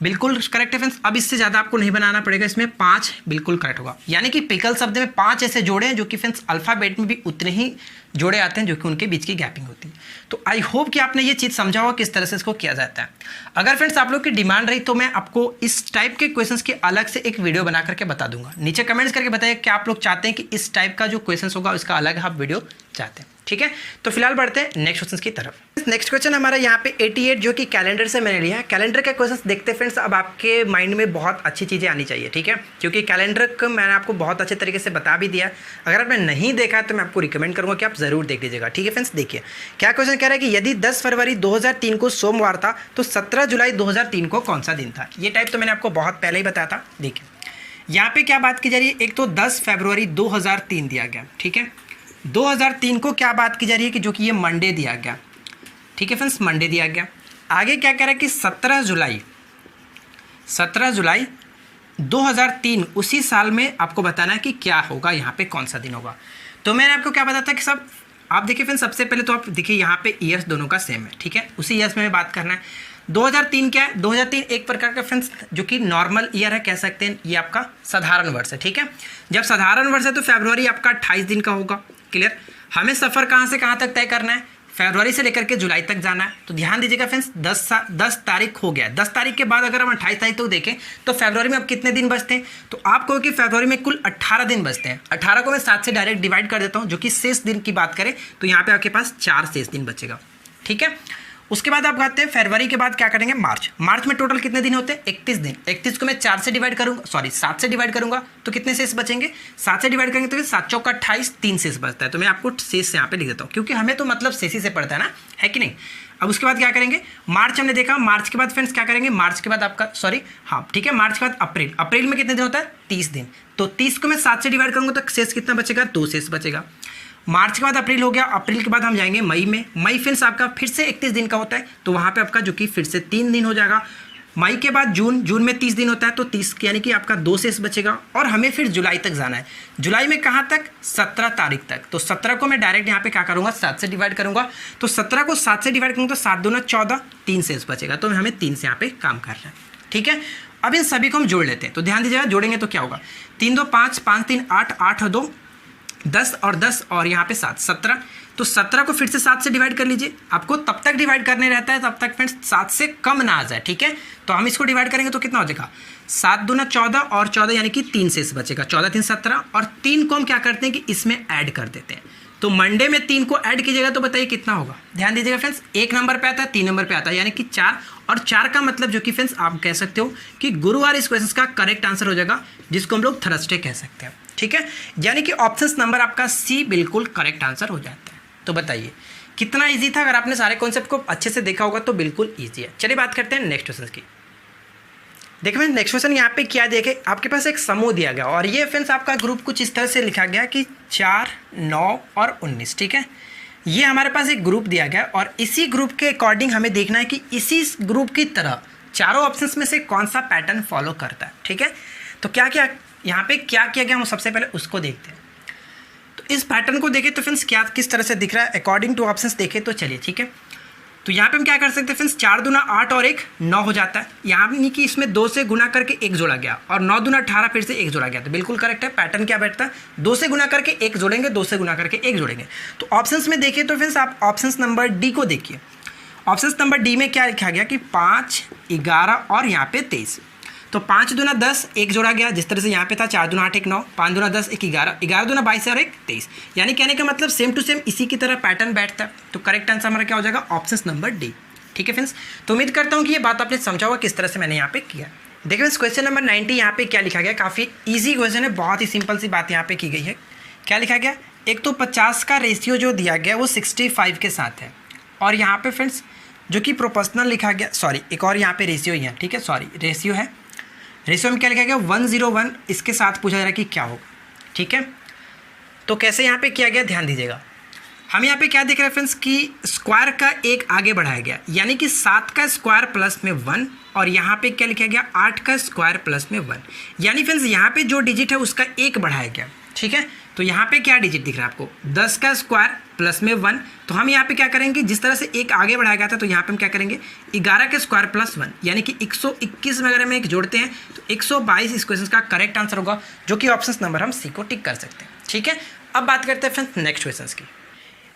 बिल्कुल करेक्ट है फ्रेंड्स। अब इससे ज़्यादा आपको नहीं बनाना पड़ेगा, इसमें 5 बिल्कुल करेक्ट होगा, यानी कि पिकल शब्द में 5 ऐसे जोड़े हैं जो कि फ्रेंड्स अल्फ़ाबेट में भी उतने ही जोड़े आते हैं जो कि उनके बीच की गैपिंग होती है। तो आई होप कि आपने ये चीज़ समझा होगा किस तरह से इसको किया जाता है। अगर फ्रेंड्स आप लोग की डिमांड रही तो मैं आपको इस टाइप के क्वेश्चंस के अलग से एक वीडियो बना करके बता दूंगा, नीचे कमेंट्स करके बताइए कि आप लोग चाहते हैं कि इस टाइप का जो क्वेश्चन होगा उसका अलग आप वीडियो चाहते हैं। ठीक है, तो फिलहाल बढ़ते हैं नेक्स्ट क्वेश्चन की तरफ। नेक्स्ट क्वेश्चन हमारा यहाँ पे 88 जो कि कैलेंडर से मैंने लिया है। कैलेंडर के क्वेश्चंस देखते हैं फ्रेंड्स, अब आपके माइंड में बहुत अच्छी चीज़ें आनी चाहिए। ठीक है, क्योंकि कैलेंडर को मैंने आपको बहुत अच्छे तरीके से बता भी दिया, अगर आपने नहीं देखा तो मैं आपको रिकमेंड करूँगा कि आप ज़रूर देख लीजिएगा। ठीक है फ्रेंड्स, देखिए क्या क्वेश्चन कह रहा है कि यदि 10 फरवरी 2003 को सोमवार था तो 17 जुलाई 2003 को कौन सा दिन था। ये टाइप तो मैंने आपको बहुत पहले ही बताया था। देखिए यहाँ पे क्या बात की जा रही है, एक तो 10 फरवरी 2003 दिया गया। ठीक है, 2003 को क्या बात की जा रही है कि जो कि ये मंडे दिया गया। ठीक है फ्रेंड्स, मंडे दिया गया। आगे क्या कह रहा है कि 17 जुलाई 2003 उसी साल में आपको बताना है कि क्या होगा, यहाँ पे कौन सा दिन होगा। तो मैंने आपको क्या बताया था कि सब आप देखिए फ्रेंड्स, सबसे पहले तो आप देखिए यहाँ पे ईयर्स दोनों का सेम है। ठीक है, उसी ईयर्स में बात करना है। 2003 क्या है, 2003 एक प्रकार का फ्रेंड्स जो कि नॉर्मल ईयर है, कह सकते हैं ये आपका साधारण वर्ष है। ठीक है, जब साधारण वर्ष है तो फरवरी आपका 28 दिन का होगा। क्लियर, हमें सफ़र कहाँ से कहाँ तक तय करना है, फरवरी से लेकर के जुलाई तक जाना है। तो ध्यान दीजिएगा फ्रेंड्स, 10 तारीख हो गया, 10 तारीख के बाद अगर हम 28 तारीख तक देखें तो फरवरी में अब कितने दिन बचते हैं, तो आप कहो कि फरवरी में कुल 18 दिन बचते हैं। 18 को मैं 7 से डायरेक्ट डिवाइड कर देता हूँ, जो कि शेष दिन की बात करें तो यहाँ पे आपके पास 4 शेष दिन बचेगा। ठीक है, उसके बाद आप कहते हैं फरवरी के बाद क्या करेंगे, मार्च में टोटल कितने दिन होते हैं, 31 दिन। 31 को मैं 4 से डिवाइड करूँगा, 7 से डिवाइड करूँगा तो कितने शेष बचेंगे, 7 से डिवाइड करेंगे तो 7 चौका 28, 3 शेष बचता है। तो मैं आपको शेष यहाँ पे लिख देता हूँ, क्योंकि हमें तो मतलब शेष ही से पड़ता है ना, है कि नहीं। अब उसके बाद क्या करेंगे, मार्च हमने देखा, मार्च के बाद फ्रेंड्स क्या करेंगे, मार्च के बाद आपका ठीक है, मार्च के बाद अप्रैल में कितने दिन होता है, 30 दिन। तो 30 को मैं 7 से डिवाइड करूँगा तो शेष कितना बचेगा, 2 शेष बचेगा। मार्च के बाद अप्रैल हो गया, अप्रैल के बाद हम जाएंगे मई में। मई फ्रेंड्स आपका फिर से 31 दिन का होता है, तो वहाँ पे आपका जो कि फिर से 3 दिन हो जाएगा। मई के बाद जून में 30 दिन होता है, तो 30 यानी कि आपका 2 शेष बचेगा। और हमें फिर जुलाई तक जाना है, जुलाई में कहाँ तक, 17 तारीख तक। तो 17 को मैं डायरेक्ट यहाँ पे क्या करूँगा, 7 से डिवाइड करूँगा। तो 17 को 7 से डिवाइड करूँगा तो 7 दूना 14, 3 शेष बचेगा। तो हमें 3 से यहाँ पे काम करना है। ठीक है, अब इन सभी को हम जोड़ लेते हैं। तो ध्यान दीजिएगा, जोड़ेंगे तो क्या होगा, 3 2 5, 5 3 8, 8 और 2 10 और 10 और यहाँ पे 7, 17। तो 17 को फिर से 7 से डिवाइड कर लीजिए। आपको तब तक डिवाइड करने रहता है तब तक फ्रेंड्स 7 से कम ना आ जाए। ठीक है, तो हम इसको डिवाइड करेंगे तो कितना हो जाएगा, 7 दूना 14 और 14 यानी कि 3 शेष बचेगा। 14 3 17 और 3 को हम क्या करते हैं कि इसमें ऐड कर देते हैं। तो मंडे में 3 को ऐड कीजिएगा तो बताइए कितना होगा। ध्यान दीजिएगा फ्रेंड्स, 1 नंबर पे आता है, 3 नंबर पे आता है, यानी कि 4। और 4 का मतलब जो कि फ्रेंड्स आप कह सकते हो कि गुरुवार इस क्वेश्चन का करेक्ट आंसर हो जाएगा, जिसको हम लोग थर्सडे कह सकते हैं। ठीक है, यानी कि ऑप्शन नंबर आपका सी बिल्कुल करेक्ट आंसर हो जाता है। तो बताइए कितना ईजी था। अगर आपने सारे कॉन्सेप्ट को अच्छे से देखा होगा तो बिल्कुल ईजी है। चलिए बात करते हैं नेक्स्ट क्वेश्चन की। देखिए फ्रेंड्स नेक्स्ट क्वेश्चन यहाँ पे क्या देखे, आपके पास एक समूह दिया गया और ये फ्रेंड्स आपका ग्रुप कुछ इस तरह से लिखा गया कि 4, 9 और 19। ठीक है, ये हमारे पास एक ग्रुप दिया गया और इसी ग्रुप के अकॉर्डिंग हमें देखना है कि इसी ग्रुप की तरह चारों ऑप्शंस में से कौन सा पैटर्न फॉलो करता है। ठीक है, तो क्या क्या यहाँ पे क्या किया गया हम सबसे पहले उसको देखते हैं। तो इस पैटर्न को देखें तो फ्रेंड्स क्या किस तरह से दिख रहा है अकॉर्डिंग टू ऑप्शंस देखें तो चलिए। ठीक है, तो यहाँ पे हम क्या कर सकते हैं फ्रेंड्स, 4 दूना 8 और 1 9 हो जाता है। यहाँ नहीं कि इसमें 2 से गुना करके 1 जोड़ा गया और 9 दूना 18 फिर से 1 जोड़ा गया, तो बिल्कुल करेक्ट है। पैटर्न क्या बैठता है, 2 से गुना करके 1 जोड़ेंगे, 2 से गुना करके 1 जोड़ेंगे। तो ऑप्शंस में देखिए तो फ्रेंड्स आप ऑप्शंस नंबर डी को देखिए। ऑप्शंस नंबर डी में क्या लिखा गया कि 5, 11 और यहाँ पे 23। तो 5 दूना 10 1 जोड़ा गया, जिस तरह से यहाँ पे था 4 दूना 8 1 9, 5 दूना 10 1 11, 11 दूना 22 और 1 23। यानी कहने का मतलब सेम टू सेम इसी की तरह पैटर्न बैठता है। तो करेक्ट आंसर हमारा क्या हो जाएगा, ऑप्शंस नंबर डी। ठीक है फ्रेंड्स, तो उम्मीद करता हूँ कि ये बात आपने समझा होगा किस तरह से मैंने यहाँ पे किया। देखिए फ्रेंड्स क्वेश्चन नंबर 90 यहाँ पे क्या लिखा गया, काफ़ी ईजी क्वेश्चन है, बहुत ही सिंपल सी बात यहाँ पे की गई है। क्या लिखा गया, एक तो 50 का रेशियो जो दिया गया वो 65 के साथ है और यहाँ पे फ्रेंड्स जो कि प्रोपोर्शनल लिखा गया, सॉरी एक और यहाँ पे रेशियो ही है। ठीक है, सॉरी रेशियो है, रेशियो में क्या लिखा गया 101, इसके साथ पूछा जा रहा है कि क्या होगा। ठीक है, तो कैसे यहाँ पे किया गया ध्यान दीजिएगा। हम यहाँ पे क्या देख रहे हैं फ्रेंड्स कि स्क्वायर का एक आगे बढ़ाया गया, यानी कि 7 का स्क्वायर प्लस में 1 और यहाँ पे क्या लिखा गया 8 का स्क्वायर प्लस में 1। यानी फ्रेंड्स यहाँ पे जो डिजिट है उसका एक बढ़ाया गया। ठीक है, तो यहाँ पे क्या डिजिट दिख रहा है आपको 10 का स्क्वायर प्लस में 1। तो हम यहाँ पे क्या करेंगे, जिस तरह से एक आगे बढ़ाया गया था तो यहाँ पे हम क्या करेंगे 11 के स्क्वायर प्लस 1, यानी कि 121 में अगर हम एक जोड़ते हैं तो 122 इस क्वेश्चन का करेक्ट आंसर होगा, जो कि ऑप्शन नंबर हम सी को टिक कर सकते हैं। ठीक है, अब बात करते हैं फ्रेंड्स नेक्स्ट क्वेश्चन की।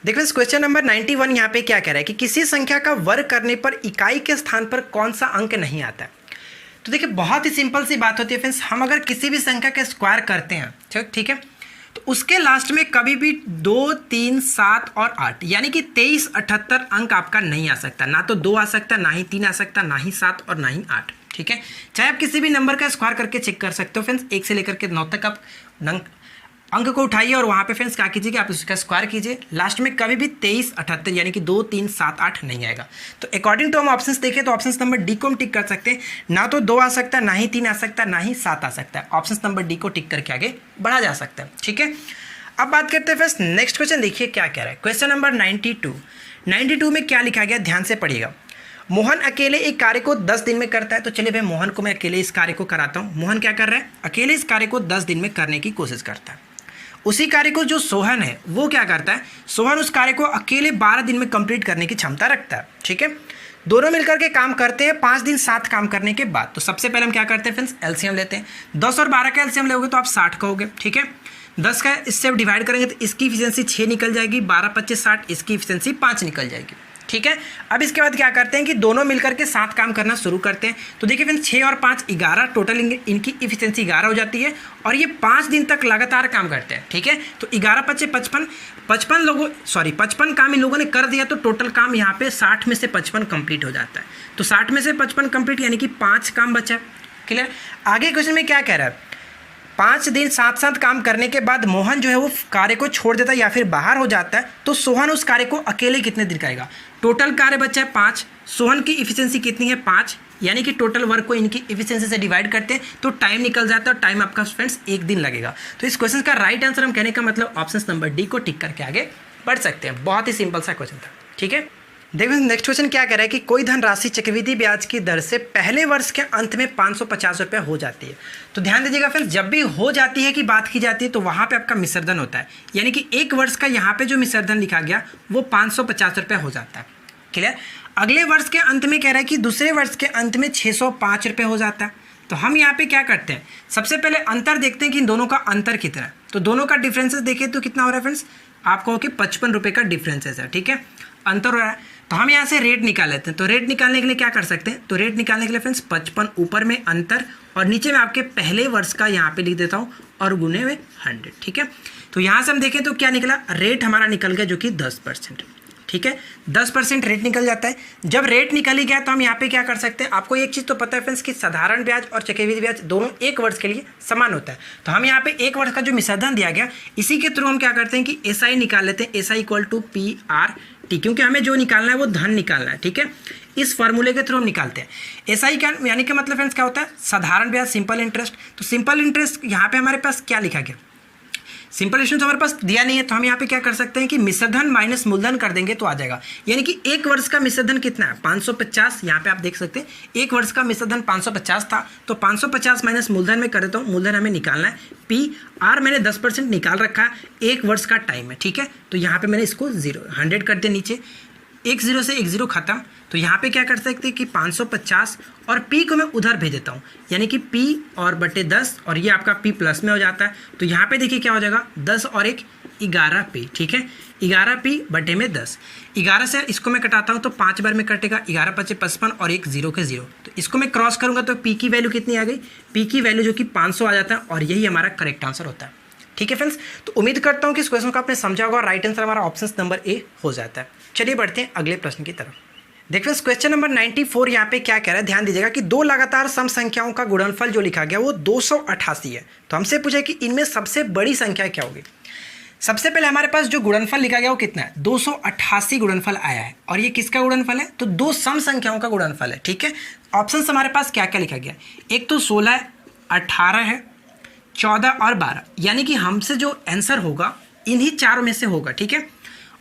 देखिए क्वेश्चन नंबर 91 यहाँ पे क्या कह रहा है कि किसी संख्या का वर्ग करने पर इकाई के स्थान पर कौन सा अंक नहीं आता है। तो देखिए बहुत ही सिंपल सी बात होती है फ्रेंड्स, हम अगर किसी भी संख्या का स्क्वायर करते हैं ठीक है, तो उसके लास्ट में कभी भी 2, 3, 7 और 8 यानी कि 23, 78 अंक आपका नहीं आ सकता। ना तो 2 आ सकता, ना ही 3 आ सकता, ना ही 7 और ना ही 8। ठीक है, चाहे आप किसी भी नंबर का स्क्वायर करके चेक कर सकते हो फ्रेंड्स, 1 से लेकर के 9 तक आप अंक को उठाइए और वहाँ पे फ्रेंड्स क्या कीजिए कि आप उसका स्क्वायर कीजिए, लास्ट में कभी भी 23, 78 यानी कि 2, 3, 7, 8 नहीं आएगा। तो अकॉर्डिंग टू हम ऑप्शंस देखें तो ऑप्शंस नंबर डी को हम टिक कर सकते हैं, ना तो 2 आ सकता है, ना ही 3 आ सकता है, ना ही 7 आ सकता है। ऑप्शंस नंबर डी को टिक करके आगे बढ़ा जा सकता है। ठीक है, अब बात करते हैं फ्रेंड्स नेक्स्ट क्वेश्चन, देखिए क्या कह रहा है। क्वेश्चन नंबर 92 में क्या लिखा गया ध्यान से पढ़िएगा। मोहन अकेले एक कार्य को 10 दिन में करता है। तो चलिए भाई मोहन को मैं अकेले इस कार्य को कराता हूँ। मोहन क्या कर रहा है, अकेले इस कार्य को 10 दिन में करने की कोशिश करता है। उसी कार्य को जो सोहन है वो क्या करता है, सोहन उस कार्य को अकेले 12 दिन में कंप्लीट करने की क्षमता रखता है। ठीक है, दोनों मिलकर के काम करते हैं 5 दिन साथ काम करने के बाद। तो सबसे पहले हम क्या करते हैं फ्रेंड्स, एलसीएम लेते हैं। 10 और 12 का एलसीएम लोगे तो आप 60 कहोगे। ठीक है, 10 का इससे डिवाइड करेंगे तो इसकी इफिशिएंसी 6 निकल जाएगी, 12, 25, 60, इसकी इफिशिएंसी 5 निकल जाएगी। ठीक है, अब इसके बाद क्या करते हैं कि दोनों मिलकर के साथ काम करना शुरू करते हैं। तो देखिए फ्रेंड्स 6 और 5 11, टोटल इनकी इफिशिएंसी 11 हो जाती है और ये 5 दिन तक लगातार काम करते हैं। ठीक है, तो 11, 25, 55 काम इन लोगों ने कर दिया, तो टोटल काम यहाँ पे 60 में से 55 कंप्लीट हो जाता है। तो 60 में से 55 कंप्लीट यानी कि 5 काम बचा। क्लियर, आगे क्वेश्चन में क्या कह रहा है, 5 दिन साथ साथ काम करने के बाद मोहन जो है वो कार्य को छोड़ देता है या फिर बाहर हो जाता है, तो सोहन उस कार्य को अकेले कितने दिन करेगा। टोटल कार्य बचा है 5, सोहन की इफिशिएंसी कितनी है 5, यानी कि टोटल वर्क को इनकी इफिशिएंसी से डिवाइड करते हैं तो टाइम निकल जाता है और टाइम आपका फ्रेंड्स 1 दिन लगेगा। तो इस क्वेश्चन का राइट आंसर हम कहने का मतलब ऑप्शन नंबर डी को टिक करके आगे बढ़ सकते हैं। बहुत ही सिंपल सा क्वेश्चन था। ठीक है, देखिए नेक्स्ट क्वेश्चन क्या कह रहा है कि कोई धनराशि चक्रवृद्धि ब्याज की दर से पहले वर्ष के अंत में 550 रुपये हो जाती है। तो ध्यान दीजिएगा फ्रेंड्स, जब भी हो जाती है कि बात की जाती है तो वहाँ पे आपका मिश्रधन होता है, यानी कि 1 वर्ष का यहाँ पे जो मिश्रधन लिखा गया वो 550 रुपये हो जाता है। क्लियर, अगले वर्ष के अंत में कह रहा है कि दूसरे वर्ष के अंत में 605 रुपये हो जाता है। तो हम यहाँ पे क्या करते हैं, सबसे पहले अंतर देखते हैं कि इन दोनों का अंतर कितना है। तो दोनों का डिफरेंसेस देखें तो कितना हो रहा है फ्रेंड्स, आपको कि 55 रुपये का डिफरेंसेस है। ठीक है, अंतर हो रहा है, तो हम यहाँ से रेट निकाल लेते हैं। तो रेट निकालने के लिए क्या कर सकते हैं, तो रेट निकालने के लिए फ्रेंड्स 55 ऊपर में अंतर और नीचे में आपके पहले वर्ष का यहाँ पे लिख देता हूँ और गुने में 100। ठीक है, तो यहाँ से हम देखें तो क्या निकला, रेट हमारा निकल गया जो कि 10%। ठीक है, 10% रेट निकल जाता है। जब रेट निकल ही गया तो हम यहाँ पे क्या कर सकते हैं, आपको एक चीज़ तो पता है फ्रेंड्स कि साधारण ब्याज और चक्रवृद्धि ब्याज दोनों एक वर्ष के लिए समान होता है। तो हम यहाँ पे एक वर्ष का जो मिश्रधन दिया गया इसी के थ्रू हम क्या करते हैं कि SI निकाल लेते हैं, SI इक्वल टू PRT, क्योंकि हमें जो निकालना है वो धन निकालना है। ठीक है, इस फॉर्मूले के थ्रू हम निकालते हैं। SI का यानी कि मतलब फ्रेंड्स क्या होता है, साधारण ब्याज, सिंपल इंटरेस्ट। तो सिंपल इंटरेस्ट यहाँ पे हमारे पास क्या लिखा गया, सिंपल इंटरेस्ट हमारे पास दिया नहीं है, तो हम यहाँ पे क्या कर सकते हैं कि मिश्रधन माइनस मूलधन कर देंगे तो आ जाएगा। यानी कि एक वर्ष का मिश्रधन कितना है, 550। यहाँ पे आप देख सकते हैं एक वर्ष का मिश्रधन 550 था, तो 550 माइनस मूलधन में कर देता हूँ। मूलधन हमें निकालना है, PR मैंने 10% निकाल रखा है, एक वर्ष का टाइम है। ठीक है, तो यहाँ पे मैंने इसको 100 कर दिया नीचे, एक 0 से एक 0 खत्म। तो यहाँ पे क्या कर सकते हैं कि 550 और P को मैं उधर भेज देता हूँ, यानी कि P और बटे 10 और ये आपका P प्लस में हो जाता है। तो यहाँ पे देखिए क्या हो जाएगा, 10 और 1 11P। ठीक है, 11P बटे में 10, 11 से इसको मैं कटाता हूँ तो 5 बार में कटेगा, 11 5 55 और एक 0 के 0। तो इसको मैं क्रॉस करूँगा तो P की वैल्यू कितनी आ गई, P की वैल्यू जो कि 500 आ जाता है और यही हमारा करेक्ट आंसर होता है। ठीक है फ्रेंड्स, तो उम्मीद करता हूँ कि इस क्वेश्चन को आपने समझा होगा। राइट आंसर हमारा ऑप्शन नंबर A हो जाता है। चलिए बढ़ते हैं अगले प्रश्न की तरफ। देखिए क्वेश्चन नंबर 94 यहाँ पे क्या कह रहा है, ध्यान दीजिएगा कि दो लगातार सम संख्याओं का गुणनफल जो लिखा गया वो 288 है। तो हमसे पूछा कि इनमें सबसे बड़ी संख्या क्या होगी। सबसे पहले हमारे पास जो गुणनफल लिखा गया वो कितना है, 288 गुणनफल आया है और ये किसका गुणनफल है, तो दो सम संख्याओं का गुणनफल है। ठीक है, ऑप्शन हमारे पास क्या क्या लिखा गया, एक तो 16 है, 18 है, 14 और 12, यानी कि हमसे जो आंसर होगा इन्हीं चारों में से होगा। ठीक है,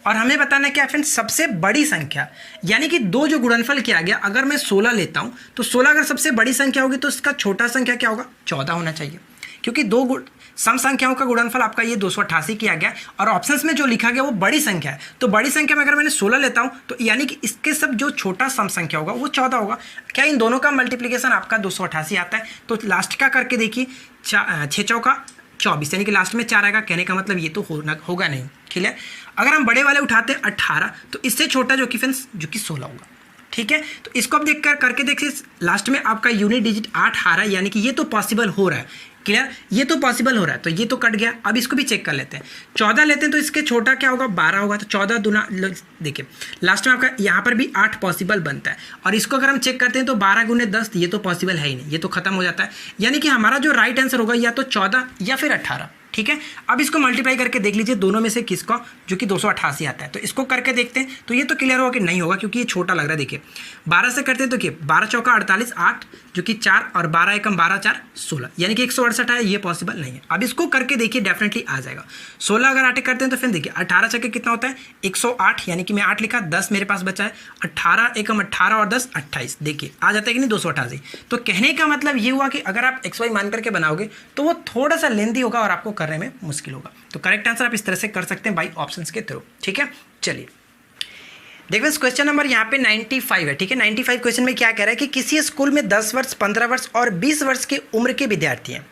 और हमें बताना क्या फ्रेंड्स, सबसे बड़ी संख्या, यानी कि दो जो गुणनफल किया गया, अगर मैं 16 लेता हूं तो 16 अगर सबसे बड़ी संख्या होगी तो इसका छोटा संख्या क्या होगा, 14 होना चाहिए, क्योंकि दो सम संख्याओं का गुणनफल आपका ये 288 किया गया और ऑप्शंस में जो लिखा गया वो बड़ी संख्या है। तो बड़ी संख्या में अगर मैंने 16 लेता हूं तो यानी कि इसके सब जो छोटा सम संख्या होगा वो 14 होगा। क्या इन दोनों का मल्टीप्लीकेशन आपका 288 आता है, तो लास्ट का करके देखिए, 6 चौका 24, यानी कि लास्ट में 4 आएगा। कहने का मतलब ये तो होगा नहीं। ठीक है, अगर हम बड़े वाले उठाते हैं 18 तो इससे छोटा जो कि फ्रेंड्स जो कि 16 होगा। ठीक है, तो इसको आप देख कर करके देखिए, लास्ट में आपका यूनिट डिजिट 8 आ रहा है, यानी कि ये तो पॉसिबल हो रहा है। क्लियर, ये तो पॉसिबल हो रहा है, तो ये तो कट गया। अब इसको भी चेक कर लेते हैं, 14 लेते हैं तो इसके छोटा क्या होगा, 12 होगा। तो 14 दूना, देखिए लास्ट में आपका यहाँ पर भी 8 पॉसिबल बनता है और इसको अगर हम चेक करते हैं तो 12 गुने 10, ये तो पॉसिबल है ही नहीं, ये तो खत्म हो जाता है। यानी कि हमारा जो राइट आंसर होगा या तो 14 या फिर 18। ठीक है, अब इसको मल्टीप्लाई करके देख लीजिए दोनों में से किसका, जो कि 288 आता है। तो इसको करके देखते हैं तो ये तो क्लियर होगा कि नहीं होगा, क्योंकि ये छोटा लग रहा है। देखिए 12 से करते हैं तो क्या, 12 चौका 48, 8 जो कि 4 और 12 एकम 12 4 16, यानी कि 168 है, ये पॉसिबल नहीं है। अब इसको करके देखिए डेफिनेटली आ जाएगा। 16 अगर 8 करते हैं तो फिर देखिए 18 चक्के कितना होता है, 108, यानी कि मैं 8 लिखा, 10 मेरे पास बचा है, 18 एकम 18 और 10 28, देखिए आ जाता है कि नहीं 288। तो कहने का मतलब ये हुआ कि अगर आप XY मान करके बनाओगे तो वो थोड़ा सा लेंदी होगा और आपको करने में मुश्किल होगा। तो करेक्ट आंसर आप इस तरह से कर सकते हैं बाई ऑप्शंस के थ्रू। ठीक है, चलिए देखिए क्वेश्चन नंबर यहाँ पे 95 है। ठीक है, 95 क्वेश्चन में क्या कह रहा है कि किसी स्कूल में 10 वर्ष, 15 वर्ष और 20 वर्ष की उम्र के विद्यार्थी हैं।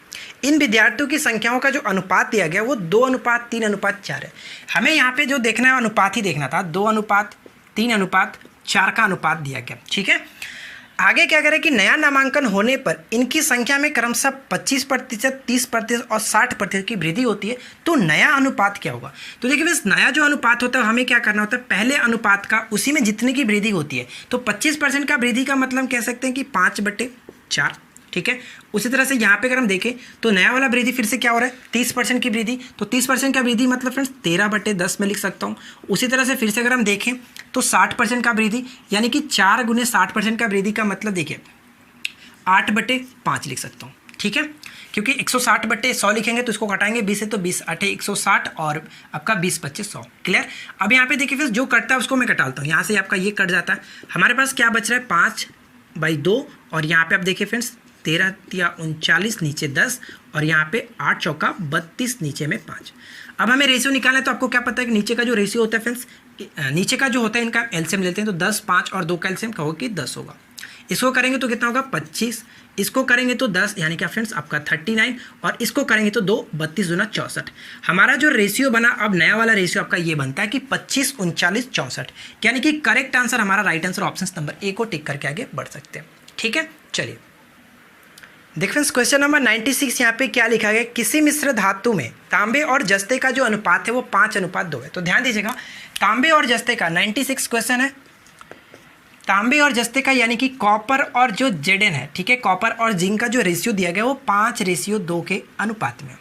इन विद्यार्थियों की संख्याओं का जो अनुपात दिया गया वो 2:3:4 है। हमें यहाँ पे जो देखना है अनुपात ही देखना था, 2:3:4 का अनुपात दिया गया। ठीक है, आगे क्या करें कि नया नामांकन होने पर इनकी संख्या में क्रमशः 25%, 30% और 60% की वृद्धि होती है। तो नया अनुपात क्या होगा, तो देखिए बस नया जो अनुपात होता है हमें क्या करना होता है, पहले अनुपात का उसी में जितने की वृद्धि होती है। तो 25% का वृद्धि का मतलब कह सकते हैं कि 5/4। ठीक है, उसी तरह से यहाँ पे अगर हम देखें तो नया वाला वृद्धि फिर से क्या हो रहा है, 30% की वृद्धि। तो 30% का वृद्धि मतलब फ्रेंड्स 13/10 में लिख सकता हूँ। उसी तरह से फिर से अगर हम देखें तो 60% का वृद्धि, यानी कि 4 गुने 60% का वृद्धि का मतलब देखिए 8/5 लिख सकता हूँ। ठीक है, क्योंकि 160/100 लिखेंगे तो इसको घटाएंगे 20 से, तो 20 8 160 और आपका 20 25 100। क्लियर, अब यहाँ पे देखिए फिर जो कटता है उसको मैं कटालता हूँ, यहाँ से आपका ये कट जाता है। हमारे पास क्या बच रहा है, 5/2 और यहाँ पे आप देखिए फ्रेंड्स 13 या 39 नीचे 10 और यहाँ पे 8 चौका 32 नीचे में 5। अब हमें रेशियो निकालना है, तो आपको क्या पता है कि नीचे का जो रेशियो होता है फ्रेंड्स, नीचे का जो होता है इनका एलसीएम लेते हैं तो 10, 5 और 2 का एलसीएम का होगा कि 10 होगा। इसको करेंगे तो कितना होगा 25, इसको करेंगे तो 10, यानी क्या फ्रेंड्स आपका 39 और इसको करेंगे तो 2, 32 दूना 64। हमारा जो रेशियो बना, अब नया वाला रेशियो आपका ये बनता है कि 25, 39, 64, यानी कि करेक्ट आंसर हमारा right answer option number A को टिक करके आगे बढ़ सकते हैं। ठीक है, चलिए देखो फ्रेंड्स क्वेश्चन नंबर 96 यहाँ पे क्या लिखा गया, किसी मिश्र धातु में तांबे और जस्ते का जो अनुपात है वो 5:2 है। तो ध्यान दीजिएगा, तांबे और जस्ते का 96 क्वेश्चन है, तांबे और जस्ते का यानी कि कॉपर और जो Zn है, ठीक है, कॉपर और जिंक का जो रेशियो दिया गया वो 5:2 के अनुपात में।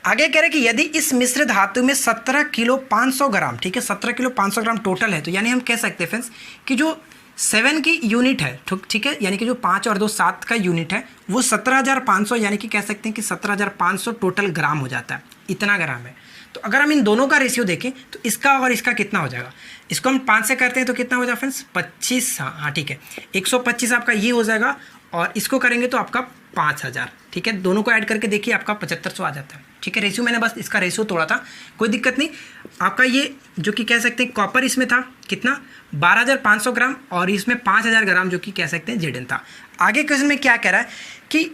आगे कह रहे कि यदि इस मिश्र धातु में 17 किलो 500 ग्राम, ठीक है, 17 किलो 500 ग्राम टोटल है, तो यानी हम कह सकते हैं फ्रेंड्स कि जो 7 की यूनिट है, ठीक है, यानी कि जो 5 और 2 7 का यूनिट है वो 17,500, यानी कि कह सकते हैं कि 17,500 टोटल ग्राम हो जाता है, इतना ग्राम है। तो अगर हम इन दोनों का रेशियो देखें तो इसका और इसका कितना हो जाएगा, इसको हम 5 से करते हैं तो कितना हो जाएगा फ्रेंड्स 25, हाँ ठीक है, 125 आपका ये हो जाएगा, और इसको करेंगे तो आपका 5000, ठीक है, दोनों को ऐड करके देखिए आपका 7500 आ जाता है, ठीक है। रेशियो मैंने बस इसका रेशियो तोड़ा था, कोई दिक्कत नहीं। आपका ये जो कि कह सकते हैं कॉपर इसमें था कितना 12,500 ग्राम, और इसमें 5000 ग्राम जो कि कह सकते हैं Zn था। आगे क्वेश्चन में क्या कह रहा है कि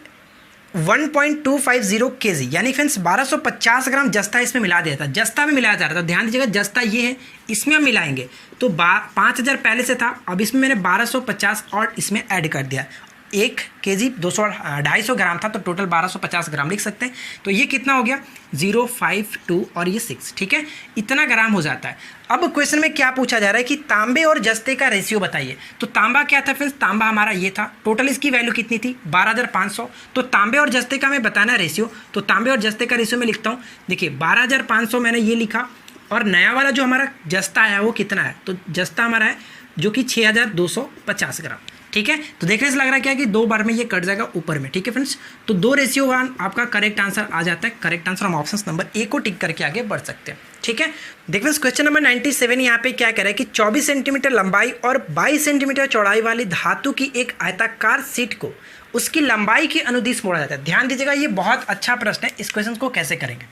1.250 kg, यानी फ्रेंड्स 1250 ग्राम जस्ता इसमें मिला दिया था, जस्ता में मिलाया जा रहा था। ध्यान दीजिएगा, जस्ता ये है, इसमें हम मिलाएंगे तो 5000 पहले से था, अब इसमें मैंने 1250 और इसमें ऐड कर दिया। 1 kg 250 ग्राम था, तो टोटल 1250 ग्राम लिख सकते हैं। तो ये कितना हो गया 052 और ये 6, ठीक है, इतना ग्राम हो जाता है। अब क्वेश्चन में क्या पूछा जा रहा है कि तांबे और जस्ते का रेशियो बताइए। तो तांबा क्या था फ्रेंड्स, तांबा हमारा ये था, टोटल इसकी वैल्यू कितनी थी 12,500। तो तांबे और जस्ते का मैं बताना रेशियो, तो तांबे और जस्ते का रेशियो में लिखता हूँ, देखिए 12,500 मैंने ये लिखा, और नया वाला जो हमारा जस्ता है वो कितना है, तो जस्ता हमारा है जो कि 6,250 ग्राम, ठीक है। तो देखने से लग रहा है क्या कि 2 बार में ये कट जाएगा ऊपर में, ठीक है फ्रेंड्स। तो 2 रेशियो 1 आपका करेक्ट आंसर आ जाता है। करेक्ट आंसर हम ऑप्शन नंबर ए को टिक करके आगे बढ़ सकते हैं, ठीक है। देखिए फ्रेंड्स क्वेश्चन नंबर 97 यहाँ पे क्या कह रहा है कि 24 सेंटीमीटर लंबाई और 22 सेंटीमीटर चौड़ाई वाली धातु की एक आयताकार सीट को उसकी लंबाई के अनुदिश मोड़ा जाता है। ध्यान दीजिएगा, ये बहुत अच्छा प्रश्न है। इस क्वेश्चन को कैसे करेंगे,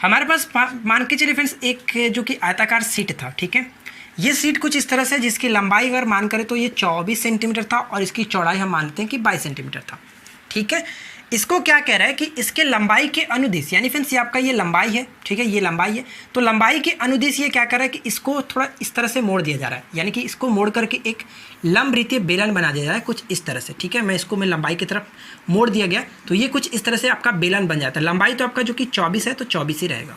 हमारे पास मान के चलिए फ्रेंड्स एक जो कि आयताकार सीट था, ठीक है, ये सीट कुछ इस तरह से, जिसकी लंबाई अगर मान करें तो ये 24 सेंटीमीटर था, और इसकी चौड़ाई हम मानते हैं कि 22 सेंटीमीटर था, ठीक है। इसको क्या कह रहा है कि इसके लंबाई के अनुदिश, यानी फ्रेंड्स ये आपका ये लंबाई है, ठीक है, ये लंबाई है, तो लंबाई के अनुदिश ये क्या कर रहा है कि इसको थोड़ा इस तरह से मोड़ दिया जा रहा है, यानी कि इसको मोड़ करके एक लंबरीतीय बेलन बना दिया जा रहा है कुछ इस तरह से, ठीक है। मैं लंबाई की तरफ मोड़ दिया गया, तो ये कुछ इस तरह से आपका बेलन बन जाता है। लंबाई तो आपका जो कि 24 है, तो 24 ही रहेगा,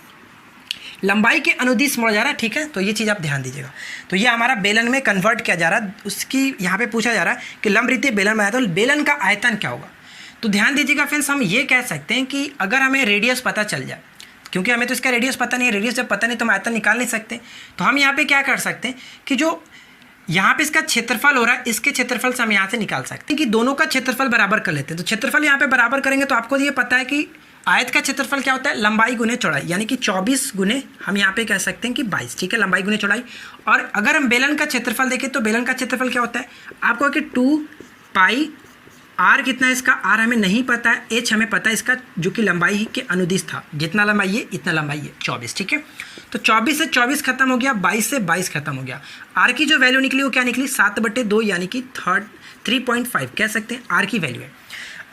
लंबाई के अनुदिश मोड़ा जा रहा है, ठीक है। तो ये चीज़ आप ध्यान दीजिएगा। तो ये हमारा बेलन में कन्वर्ट किया जा रहा है, उसकी यहाँ पे पूछा जा रहा है कि लंबरीतीय बेलन बनाया, तो बेलन का आयतन क्या होगा। तो ध्यान दीजिएगा फ्रेंड्स, हम ये कह सकते हैं कि अगर हमें रेडियस पता चल जाए, क्योंकि हमें तो इसका रेडियस पता नहीं है, रेडियस जब पता नहीं तो हम आयतन निकाल नहीं सकते, तो हम यहाँ पे क्या कर सकते हैं कि जो यहाँ पे इसका क्षेत्रफल हो रहा है, इसके क्षेत्रफल से हम यहाँ से निकाल सकते हैं कि दोनों का क्षेत्रफल बराबर कर लेते हैं। तो क्षेत्रफल यहाँ पे बराबर करेंगे तो आपको ये पता है कि आयत का क्षेत्रफल क्या होता है, लंबाई गुने चौड़ाई, यानी कि 24 गुने हम यहाँ पे कह सकते हैं कि 22, ठीक है, लंबाई गुने चौड़ाई। और अगर हम बेलन का क्षेत्रफल देखें तो बेलन का क्षेत्रफल क्या होता है, आपको कि 2 पाई आर कितना है इसका, आर हमें नहीं पता है, एच हमें पता है इसका, जो कि लंबाई के अनुदिश था, जितना लंबाई है इतना लंबाई है 24, ठीक है। तो 24 से 24 खत्म हो गया, 22 से 22 खत्म हो गया। आर की जो वैल्यू निकली वो क्या निकली 7/2, यानी कि 3.5 कह सकते हैं आर की वैल्यू है।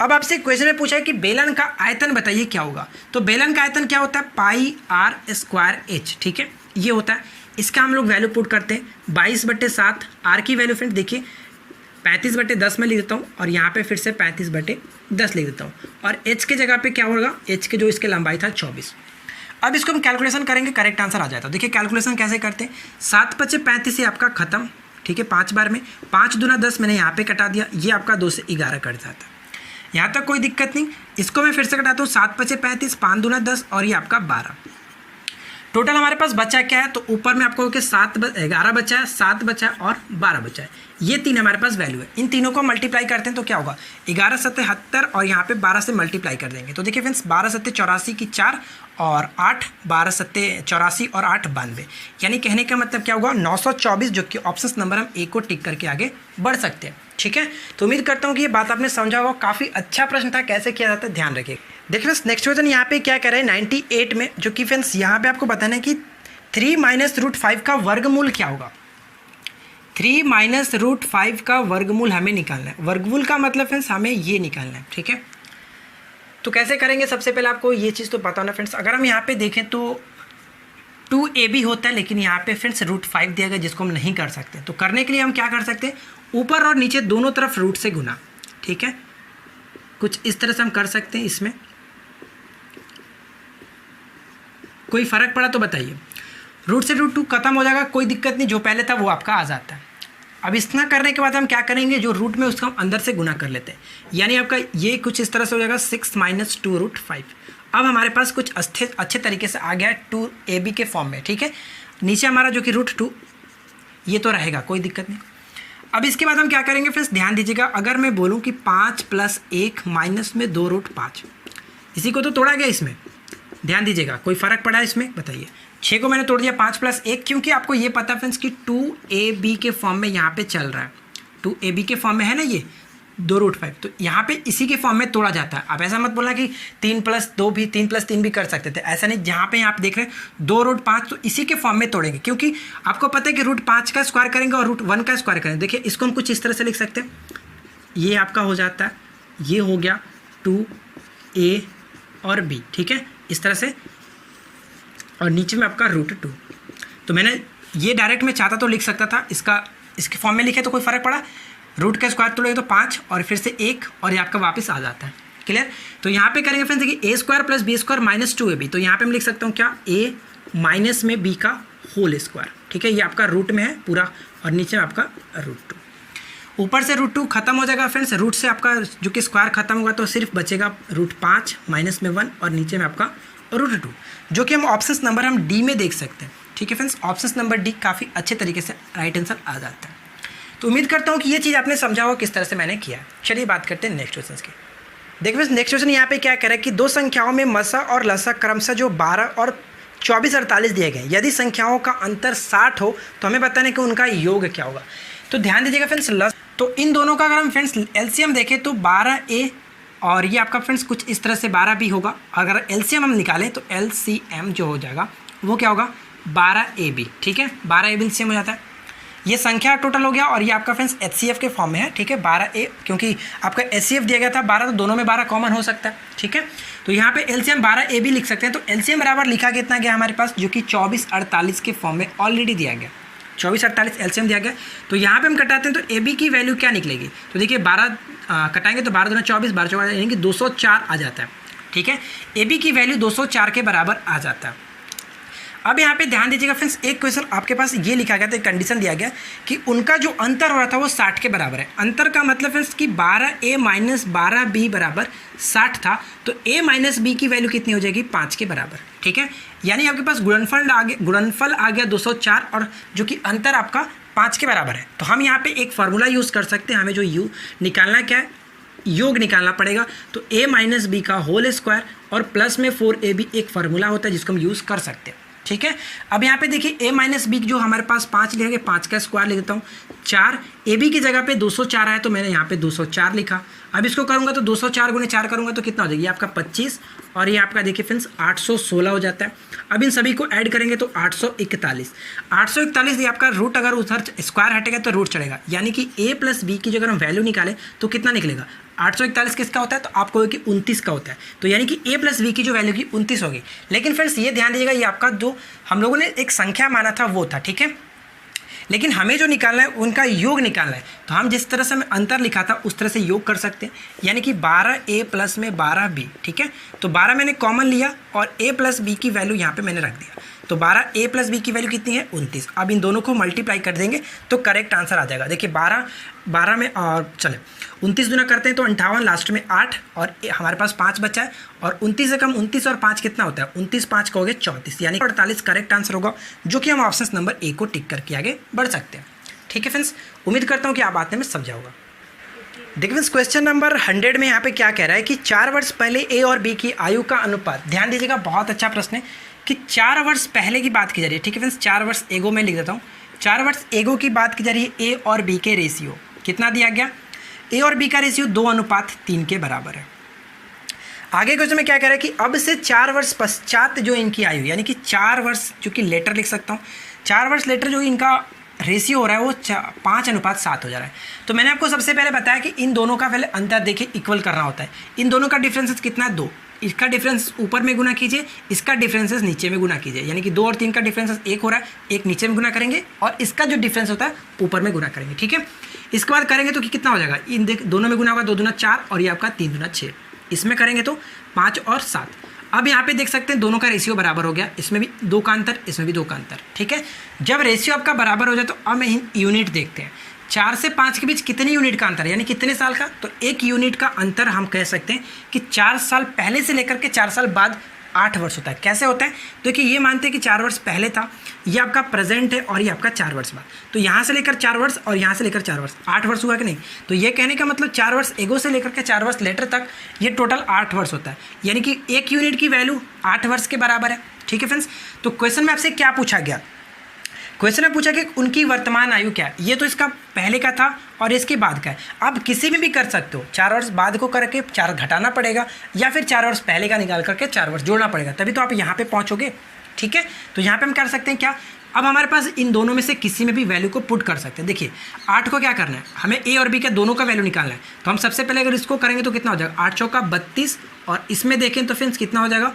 अब आपसे क्वेश्चन में पूछा है कि बेलन का आयतन बताइए क्या होगा। तो बेलन का आयतन क्या होता है, पाई आर स्क्वायर एच, ठीक है, ये होता है। इसका हम लोग वैल्यू पुट करते हैं 22/7, आर की वैल्यू फ्रेंड देखिए 35/10 में लिख देता हूँ, और यहाँ पे फिर से 35/10 लिख देता हूँ, और एच के जगह पे क्या होगा, एच के जो इसके लंबाई था 24। अब इसको हम कैलकुलेशन करेंगे, करेक्ट आंसर आ जाता है। देखिए कैलकुलेशन कैसे करते हैं, 7×5 से आपका खत्म, ठीक है, 5 बार में 5 दूना 10 मैंने यहाँ पे कटा दिया, ये आपका 2 से 11 कट जाता है, यहाँ तक कोई दिक्कत नहीं। इसको मैं फिर से कटाता हूँ, 7×5 5 दूना 10, और ये आपका 12। टोटल हमारे पास बचा क्या है, तो ऊपर में आपको 11 बचा है, 7 बचा है और 12 बचा है, ये 3 हमारे पास वैल्यू है। इन तीनों को मल्टीप्लाई करते हैं तो क्या होगा, 11 7 70, और यहाँ पे 12 से मल्टीप्लाई कर देंगे। तो देखिए फ्रेंड्स 12 7 84 की 4 और 8, 12 7 84 और 8 92, यानी कहने का मतलब क्या होगा 924, जो कि ऑप्शन नंबर हम ए को टिक करके आगे बढ़ सकते हैं, ठीक है। तो उम्मीद करता हूँ कि ये बात आपने समझा होगा, काफ़ी अच्छा प्रश्न था, कैसे किया जाता है ध्यान रखिए। देखिए फ्रेंड्स नेक्स्ट क्वेश्चन यहाँ पे क्या कह रहा है 98 में, जो कि फ्रेंड्स यहाँ पे आपको बताना है कि 3 - √5 का वर्गमूल क्या होगा। 3 - √5 का वर्गमूल हमें निकालना है। वर्गमूल का मतलब फ्रेंड्स हमें ये निकालना है, ठीक है। तो कैसे करेंगे, सबसे पहले आपको ये चीज़ तो पता होना फ्रेंड्स। अगर हम यहाँ पे देखें तो 2ab होता है, लेकिन यहाँ पे फ्रेंड्स √5 दिया गया, जिसको हम नहीं कर सकते। तो करने के लिए हम क्या कर सकते हैं, ऊपर और नीचे दोनों तरफ रूट से गुना, ठीक है, कुछ इस तरह से हम कर सकते हैं। इसमें कोई फ़र्क पड़ा तो बताइए। रूट से रूट 2 खत्म हो जाएगा, कोई दिक्कत नहीं, जो पहले था वो आपका आ जाता है। अब इतना करने के बाद हम क्या करेंगे, जो रूट में उसका हम अंदर से गुना कर लेते हैं, यानी आपका ये कुछ इस तरह से हो जाएगा 6 - 2√5। अब हमारे पास कुछ अच्छे तरीके से आ गया है 2ab के फॉर्म में, ठीक है। नीचे हमारा जो कि √2 ये तो रहेगा, कोई दिक्कत नहीं। अब इसके बाद हम क्या करेंगे फ्रेंड्स, ध्यान दीजिएगा, अगर मैं बोलूँ कि 5 + 1 माइनस में 2√5, इसी को तो तोड़ा गया इसमें, ध्यान दीजिएगा, कोई फ़र्क पड़ा है इसमें बताइए। 6 को मैंने तोड़ दिया 5 + 1, क्योंकि आपको ये पता फ्रेंड्स कि 2ab के फॉर्म में यहाँ पे चल रहा है, 2ab के फॉर्म में है ना ये 2√5, तो यहाँ पे इसी के फॉर्म में तोड़ा जाता है। अब ऐसा मत बोलना कि 3 + 2 भी 3 + 3 भी कर सकते थे, ऐसा नहीं। जहाँ पे आप देख रहे हैं 2√5, तो इसी के फॉर्म में तोड़ेंगे, क्योंकि आपको पता है कि √5 का स्क्वायर करेंगे और √1 का स्क्वायर करेंगे। देखिए इसको हम कुछ इस तरह से लिख सकते हैं, ये आपका हो जाता है, ये हो गया 2a और b, ठीक है, इस तरह से, और नीचे में आपका √2। तो मैंने ये डायरेक्ट में चाहता तो लिख सकता था, इसके फॉर्म में लिखे तो कोई फ़र्क पड़ा, रूट का स्क्वायर तोड़ेंगे तो 5 और फिर से 1 और ये आपका वापस आ जाता है, क्लियर। तो यहाँ पे करेंगे फ्रेंड्स, देखिए a² + b² - 2ab, तो यहाँ पे मैं लिख सकता हूँ क्या, a माइनस में b का होल स्क्वायर, ठीक है, ये आपका रूट में है पूरा, और नीचे में आपका √2। ऊपर से √2 खत्म हो जाएगा फ्रेंड्स, रूट से आपका जो कि स्क्वायर खत्म होगा तो सिर्फ बचेगा √5 माइनस में 1 और नीचे में आपका √2, जो कि हम ऑप्शन नंबर हम डी में देख सकते हैं, ठीक है फ्रेंड्स। ऑप्शन नंबर डी काफ़ी अच्छे तरीके से राइट आंसर आ जाता है। तो उम्मीद करता हूँ कि ये चीज़ आपने समझा होगा किस तरह से मैंने किया। चलिए बात करते हैं नेक्स्ट क्वेश्चन की। देखिए फ्रेंड्स, नेक्स्ट क्वेश्चन यहाँ पे क्या कह रहा है कि दो संख्याओं में मसा और लसा क्रमशः जो 12 और 24, 48 दिए गए, यदि संख्याओं का अंतर 60 हो तो हमें बताना है कि उनका योग क्या होगा। तो ध्यान दीजिएगा फ्रेंड्स, तो इन दोनों का अगर हम फ्रेंड्स एलसीएम देखें तो 12a और ये आपका फ्रेंड्स कुछ इस तरह से 12b होगा। अगर एलसीएम हम निकालें तो एलसीएम जो हो जाएगा वो क्या होगा, 12ab, ठीक है, 12ab एलसीएम हो जाता है। ये संख्या टोटल हो गया और ये आपका फ्रेंड्स एचसीएफ के फॉर्म में है, ठीक है, 12a, क्योंकि आपका एचसीएफ दिया गया था 12, तो दोनों में 12 कॉमन हो सकता है, ठीक है। तो यहाँ पे एलसीएम 12ab लिख सकते हैं। तो एलसीएम बराबर लिखा कितना गया हमारे पास, जो कि 24, 48 के फॉर्म में ऑलरेडी दिया गया, 24, 48 एलसीएम दिया गया। तो यहाँ पे हम कटाते हैं तो AB की वैल्यू क्या निकलेगी, तो देखिए 12 कटाएंगे तो 12 दूना 24, 12 चौका यानी कि 204 आ जाता है, ठीक है। AB की वैल्यू 204 के बराबर आ जाता है। अब यहाँ पे ध्यान दीजिएगा फ्रेंड्स, एक क्वेश्चन आपके पास ये लिखा गया था, एक कंडीशन दिया गया कि उनका जो अंतर हो रहा था वो 60 के बराबर है। अंतर का मतलब फ्रेंड्स कि 12a माइनस 12b बराबर 60 था, तो a माइनस b की वैल्यू कितनी हो जाएगी, 5 के बराबर, ठीक है। यानी आपके पास गुणनफल आ गया 204 और जो कि अंतर आपका 5 के बराबर है। तो हम यहाँ पे एक फार्मूला यूज़ कर सकते हैं, हमें जो यू निकालना क्या है, योग निकालना पड़ेगा। तो a माइनस बी का होल स्क्वायर और प्लस में 4ab एक फार्मूला होता है जिसको हम यूज़ कर सकते हैं, ठीक है। अब यहाँ पे देखिए a माइनस बी जो हमारे पास 5 लिखेंगे, 5 का स्क्वायर लिख देता हूँ, 4 ab की जगह पे 204 आया तो मैंने यहाँ पे 204 लिखा। अब इसको करूँगा तो 204 गुणे 4 करूँगा तो कितना हो जाएगी, आपका 25 और ये आपका देखिए फ्रेंड्स 816 हो जाता है। अब इन सभी को ऐड करेंगे तो 841 ये आपका रूट, अगर उधर स्क्वायर हटेगा तो रूट चढ़ेगा, यानी कि a प्लस बी की जो अगर हम वैल्यू निकालें तो कितना निकलेगा, 841 किसका होता है, तो आपको कि 29 का होता है। तो यानी कि a प्लस बी की जो वैल्यू की 29 होगी। लेकिन फ्रेंड्स ये ध्यान दीजिएगा, ये आपका जो हम लोगों ने एक संख्या माना था वो था, ठीक है, लेकिन हमें जो निकालना है उनका योग निकालना है। तो हम जिस तरह से हमें अंतर लिखा था उस तरह से योग कर सकते हैं, यानी कि 12a प्लस में 12b, ठीक है। तो 12 मैंने कॉमन लिया और a प्लस बी की वैल्यू यहाँ पे मैंने रख दिया। तो 12a प्लस बी की वैल्यू कितनी है, 29। अब इन दोनों को मल्टीप्लाई कर देंगे तो करेक्ट आंसर आ जाएगा। देखिए 12 में और चले 29 गुना करते हैं तो 58, लास्ट में 8 और हमारे पास 5 बचा है, और 29 से कम 29 और 5 कितना होता है, 29 5 का हो गया 34, यानी 48 करेक्ट आंसर होगा, जो कि हम ऑप्शन नंबर ए को टिक करके आगे बढ़ सकते हैं, ठीक है फ्रेंड्स। उम्मीद करता हूँ कि आप बातें में समझा होगा। देखिए फ्रेंड्स, क्वेश्चन नंबर 100 में यहाँ पे क्या कह रहा है कि 4 वर्ष पहले ए और बी की आयु का अनुपात। ध्यान दीजिएगा, बहुत अच्छा प्रश्न है कि 4 वर्ष पहले की बात की जा रही है, ठीक है फ्रेंड्स। 4 वर्ष एगो में लिख देता हूँ, 4 वर्ष एगो की बात की जा रही है। ए और बी के रेशियो कितना दिया गया, ए और बी का रेशियो 2:3 के बराबर है। आगे क्वेश्चन में क्या कह रहा है कि अब से 4 वर्ष पश्चात जो इनकी आयु, यानी कि 4 वर्ष, जो कि लेटर लिख सकता हूँ, 4 वर्ष लेटर जो इनका रेशियो हो रहा है वो 5:7 हो जा रहा है। तो मैंने आपको सबसे पहले बताया कि इन दोनों का पहले अंतर देखिए इक्वल करना होता है। इन दोनों का डिफरेंसेस कितना है, 2। इसका डिफरेंस ऊपर में गुना कीजिए, इसका डिफरेंसेस नीचे में गुना कीजिए, यानी कि 2 और 3 का डिफरेंसेस 1 हो रहा है, 1 नीचे में गुना करेंगे और इसका जो डिफरेंस होता है ऊपर में गुना करेंगे, ठीक है। इसके बाद करेंगे तो कितना हो जाएगा, इन दोनों में गुना होगा, 2 दूना 4 और ये आपका 3 दूना 6। इसमें करेंगे तो 5 और 7। अब यहाँ पे देख सकते हैं दोनों का रेशियो बराबर हो गया, इसमें भी 2 का अंतर, इसमें भी 2 का अंतर, ठीक है। जब रेशियो आपका बराबर हो जाए तो अब यूनिट देखते हैं। 4 से 5 के बीच कितने यूनिट का अंतर है, यानी कितने साल का, तो 1 यूनिट का अंतर हम कह सकते हैं कि 4 साल पहले से लेकर के 4 साल बाद 8 वर्ष होता है। कैसे होता है, देखिए ये मानते हैं कि 4 वर्ष पहले था, ये आपका प्रेजेंट है और ये आपका 4 वर्ष बाद, तो यहाँ से लेकर 4 वर्ष और यहाँ से लेकर 4 वर्ष, 8 वर्ष हुआ कि नहीं। तो ये कहने का मतलब 4 वर्ष एगो से लेकर के 4 वर्ष लेटर तक ये टोटल 8 वर्ष होता है, यानी कि 1 यूनिट की वैल्यू 8 वर्ष के बराबर है, ठीक है फ्रेंड्स। तो क्वेश्चन में आपसे क्या पूछा गया, क्वेश्चन में पूछा कि उनकी वर्तमान आयु क्या है। ये तो इसका पहले का था और इसके बाद का है। अब किसी में भी कर सकते हो, 4 वर्ष बाद को करके 4 घटाना पड़ेगा या फिर 4 वर्ष पहले का निकाल करके 4 वर्ष जोड़ना पड़ेगा, तभी तो आप यहाँ पे पहुँचोगे, ठीक है। तो यहाँ पे हम कर सकते हैं क्या, अब हमारे पास इन दोनों में से किसी में भी वैल्यू को पुट कर सकते हैं। देखिए 8 को क्या करना है, हमें ए और बी का दोनों का वैल्यू निकालना है। तो हम सबसे पहले अगर इसको करेंगे तो कितना हो जाएगा, 8 चौका 32 और इसमें देखें तो फ्रेंड्स कितना हो जाएगा,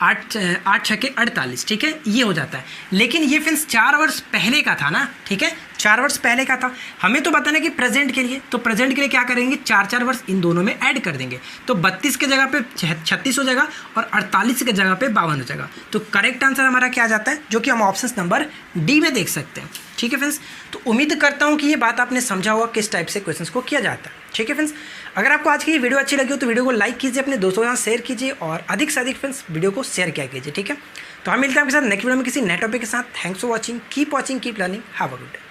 8 छक्के 48, ठीक है, ये हो जाता है। लेकिन ये फ्रेंड्स 4 वर्ष पहले का था ना, ठीक है, 4 वर्ष पहले का था। हमें तो बताना है कि प्रेजेंट के लिए, तो प्रेजेंट के लिए क्या करेंगे, 4 वर्ष इन दोनों में ऐड कर देंगे, तो 32 के जगह पे 36 हो जाएगा और 48 के जगह पे 52 हो जाएगा। तो करेक्ट आंसर हमारा क्या आ जाता है, जो कि हम ऑप्शन नंबर डी में देख सकते हैं, ठीक है फ्रेंड्स। तो उम्मीद करता हूँ कि ये बात आपने समझा होगा किस टाइप से क्वेश्चंस को किया जाता है, ठीक है फ्रेंड्स। अगर आपको आज की ये वीडियो अच्छी लगी हो तो वीडियो को लाइक कीजिए, अपने दोस्तों के साथ शेयर कीजिए और अधिक से अधिक फ्रेंड्स वीडियो को शेयर किया कीजिए, ठीक है। तो हम मिलते हैं आपके साथ नेक्स्ट वीडियो में किसी नए टॉपिक के साथ। Thanks for watching, keep learning, have a good day.